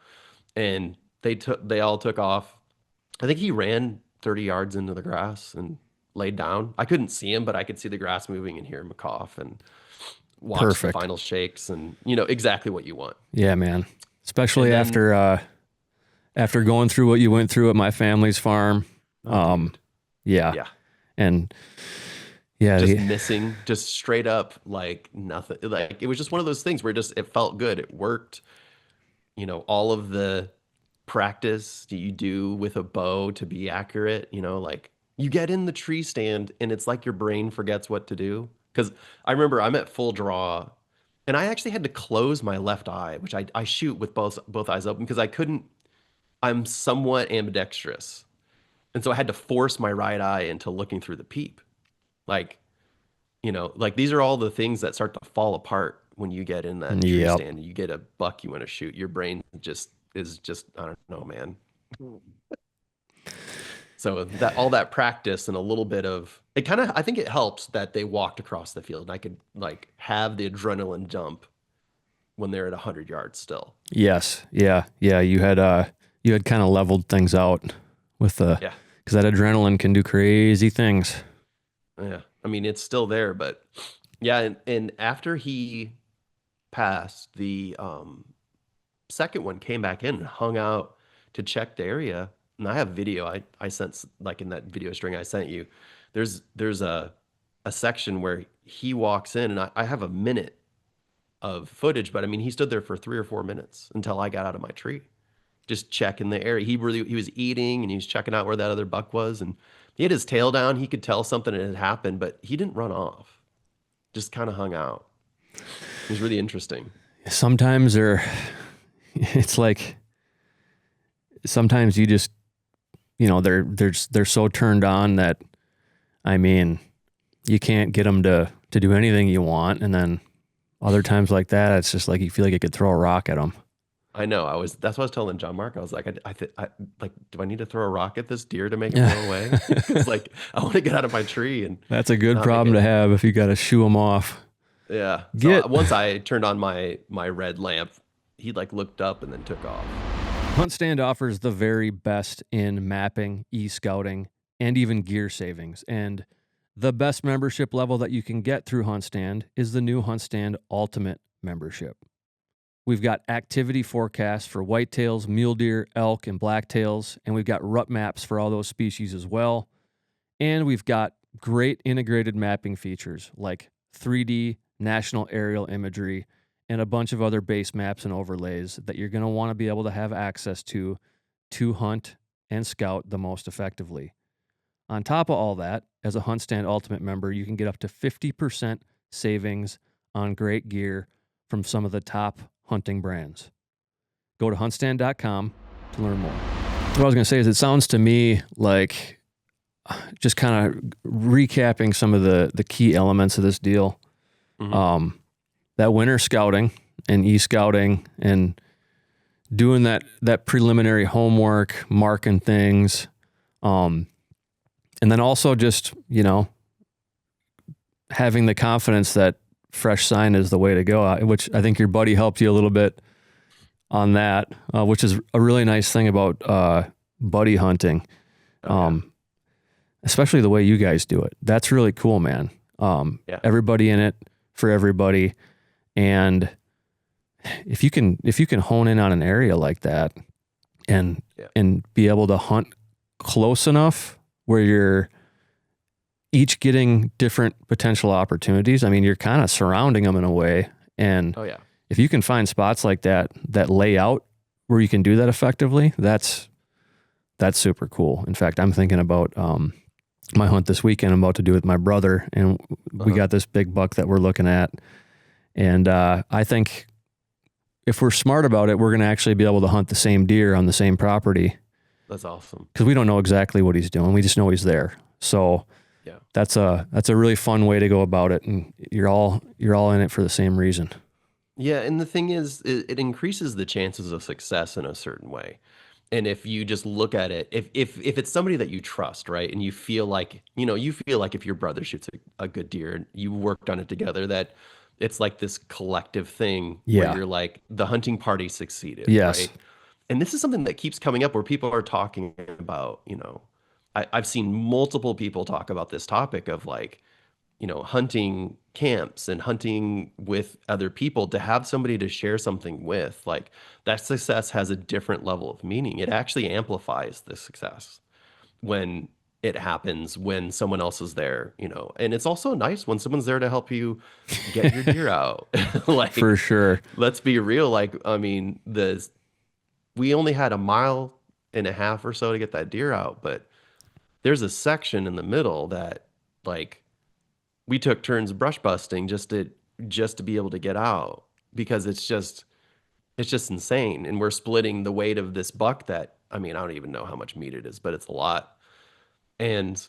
S2: And they all took off. I think he ran 30 yards into the grass and laid down. I couldn't see him, but I could see the grass moving and hear him cough and watch the final shakes, and exactly what you want.
S1: Yeah, man. Especially after going through what you went through at my family's farm. Yeah. And yeah,
S2: just missing, just straight up like nothing. Like it was just one of those things where it felt good. It worked. All of the practice that you do with a bow to be accurate, like You get in the tree stand and it's like your brain forgets what to do. Because I remember I'm at full draw and I actually had to close my left eye, which I shoot with both eyes open because I couldn't, I'm somewhat ambidextrous. And so I had to force my right eye into looking through the peep. Like, like these are all the things that start to fall apart when you get in that tree
S1: Yep.
S2: stand and you get a buck you want to shoot. Your brain is just, I don't know, man. So that all that practice and a little bit of it kind of, I think it helps that they walked across the field and I could like have the adrenaline jump when they're at 100 yards still.
S1: Yes. Yeah. Yeah. You had kind of leveled things out with
S2: Yeah.
S1: because that adrenaline can do crazy things.
S2: Yeah. I mean, it's still there, but yeah. And after he passed, the second one came back in and hung out to check the area. And I have video I sent, like in that video string I sent you, there's a section where he walks in and I have a minute of footage, but I mean, he stood there for 3 or 4 minutes until I got out of my tree, just checking the area. He was eating and he was checking out where that other buck was. And he had his tail down. He could tell something had happened, but he didn't run off, just kind of hung out. It was really interesting.
S1: Sometimes it's like, sometimes you just, they're so turned on that, I mean, you can't get them to do anything you want. And then other times like that, it's just like, you feel like you could throw a rock at them.
S2: I know. That's what I was telling John Mark. I was like, I like, do I need to throw a rock at this deer to make him go away? It's like, I want to get out of my tree. And
S1: that's a good problem to have if you got to shoo them off.
S2: Yeah. So once I turned on my red lamp, he like looked up and then took off.
S1: HuntStand offers the very best in mapping, e-scouting, and even gear savings. And the best membership level that you can get through HuntStand is the new HuntStand Ultimate membership. We've got activity forecasts for whitetails, mule deer, elk, and blacktails, and we've got rut maps for all those species as well. And we've got great integrated mapping features like 3D national aerial imagery and a bunch of other base maps and overlays that you're going to want to be able to have access to hunt and scout the most effectively. On top of all that, as a HuntStand Ultimate member, you can get up to 50% savings on great gear from some of the top hunting brands. Go to huntstand.com to learn more. What I was going to say is it sounds to me like, just kind of recapping some of the key elements of this deal, that winter scouting and e-scouting and doing that preliminary homework, marking things, and then also just, having the confidence that fresh sign is the way to go, which I think your buddy helped you a little bit on that, which is a really nice thing about buddy hunting, especially the way you guys do it. That's really cool, man. Everybody in it for everybody. And if you can hone in on an area like that and be able to hunt close enough where you're each getting different potential opportunities, I mean, you're kind of surrounding them in a way. And if you can find spots like that lay out where you can do that effectively, that's super cool. In fact, I'm thinking about my hunt this weekend. I'm about to do with my brother, and we got this big buck that we're looking at. And I think if we're smart about it, we're going to actually be able to hunt the same deer on the same property.
S2: That's awesome.
S1: Because we don't know exactly what he's doing. We just know he's there. So that's a really fun way to go about it. And you're all in it for the same reason.
S2: Yeah. And the thing is, it increases the chances of success in a certain way. And if you just look at it, if it's somebody that you trust, right, and you feel like if your brother shoots a good deer and you worked on it together, that it's like this collective thing where you're like, the hunting party succeeded.
S1: Yes.
S2: Right? And this is something that keeps coming up where people are talking about, I've seen multiple people talk about this topic of like, hunting camps and hunting with other people, to have somebody to share something with. Like, that success has a different level of meaning. It actually amplifies the success when it happens, when someone else is there, and it's also nice when someone's there to help you get your deer out. Like,
S1: for sure.
S2: Let's be real. Like, I mean, we only had 1.5 miles or so to get that deer out, but there's a section in the middle that like we took turns brush busting just to be able to get out, because it's just insane. And we're splitting the weight of this buck that, I mean, I don't even know how much meat it is, but it's a lot. And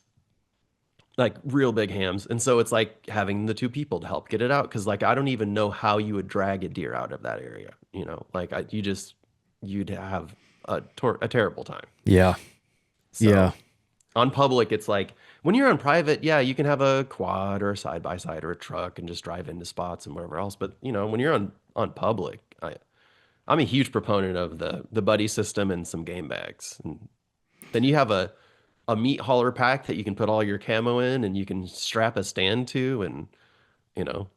S2: like real big hams. And so it's like having the two people to help get it out. Cause like, I don't even know how you would drag a deer out of that area. You know, like you'd have a terrible time.
S1: Yeah.
S2: So
S1: Yeah.
S2: on public, it's like when you're on private, yeah, you can have a quad or a side by side or a truck and just drive into spots and whatever else. But you know, when you're on public, I'm a huge proponent of the buddy system and some game bags. And then you have a meat hauler pack that you can put all your camo in and you can strap a stand to, and you know,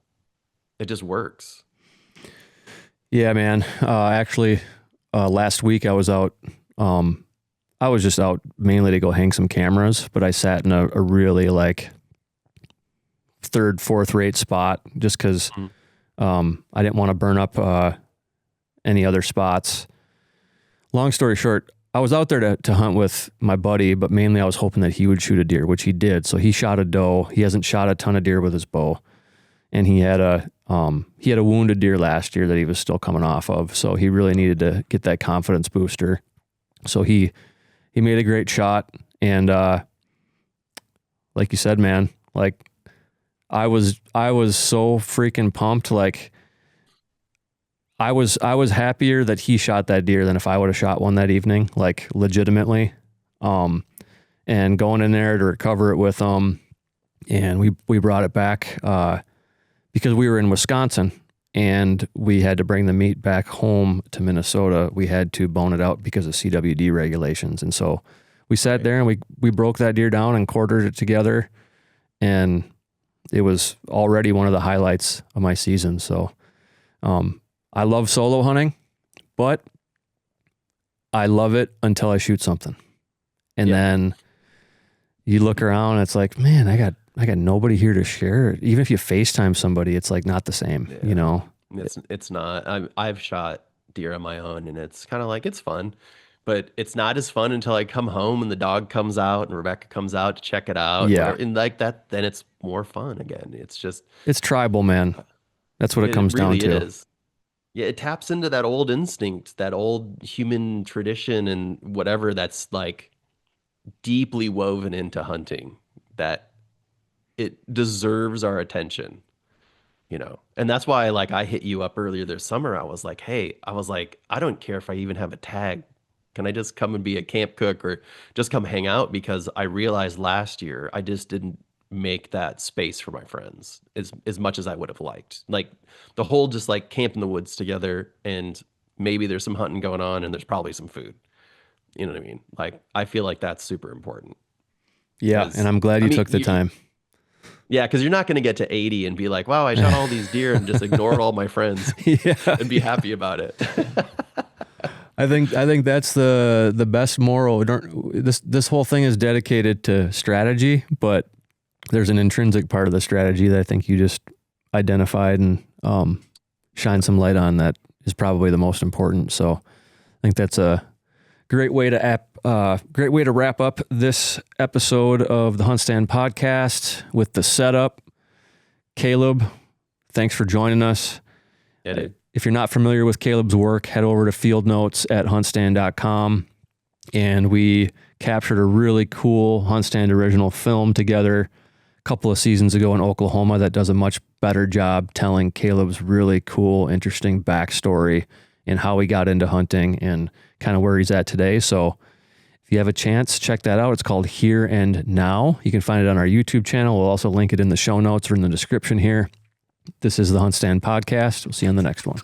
S2: it just works.
S1: Yeah, man. Actually, last week I was out. I was just out mainly to go hang some cameras, but I sat in a really like third, fourth rate spot just because I didn't want to burn up any other spots. Long story short, I was out there to hunt with my buddy, but mainly I was hoping that he would shoot a deer, which he did. So he shot a doe. He hasn't shot a ton of deer with his bow, and he had a wounded deer last year that he was still coming off of. So he really needed to get that confidence booster. So he made a great shot, and like you said, man, like I was so freaking pumped. Like I was happier that he shot that deer than if I would have shot one that evening, like legitimately. And going in there to recover it with him, and we brought it back because we were in Wisconsin and we had to bring the meat back home to Minnesota. We had to bone it out because of CWD regulations, and so we sat there and we broke that deer down and quartered it together, and it was already one of the highlights of my season. So I love solo hunting, but I love it until I shoot something. And then you look around and it's like, man, I got nobody here to share it. Even if you FaceTime somebody, it's like not the same, you know?
S2: It's not. I've shot deer on my own, and it's kind of like, it's fun, but it's not as fun until I come home and the dog comes out and Rebecca comes out to check it out.
S1: Yeah.
S2: And like that, then it's more fun again.
S1: It's tribal, man. That's what it comes
S2: really
S1: down to.
S2: Is. Yeah, it taps into that old instinct, that old human tradition and whatever that's like deeply woven into hunting, that it deserves our attention, you know? And that's why I hit you up earlier this summer. I was like, I don't care if I even have a tag. Can I just come and be a camp cook or just come hang out? Because I realized last year I just didn't make that space for my friends as much as I would have liked. Like the whole just like camp in the woods together, and maybe there's some hunting going on and there's probably some food. You know what I mean? Like I feel like that's super important.
S1: Yeah, and I'm glad you took the time.
S2: Yeah, because you're not going to get to 80 and be like, wow, I shot all these deer and just ignored all my friends and be happy about it.
S1: I think that's the best moral. This whole thing is dedicated to strategy, but there's an intrinsic part of the strategy that I think you just identified and shine some light on that is probably the most important. So I think that's a great way to wrap up this episode of the HuntStand podcast with the setup. Caleb, thanks for joining us.
S2: Yeah, dude.
S1: If you're not familiar with Caleb's work, head over to field notes at HuntStand.com, and we captured a really cool HuntStand original film together a couple of seasons ago in Oklahoma that does a much better job telling Caleb's really cool, interesting backstory and how he got into hunting and kind of where he's at today. So if you have a chance, check that out. It's called Here and Now. You can find it on our YouTube channel. We'll also link it in the show notes or in the description here. This is the HuntStand podcast. We'll see you on the next one.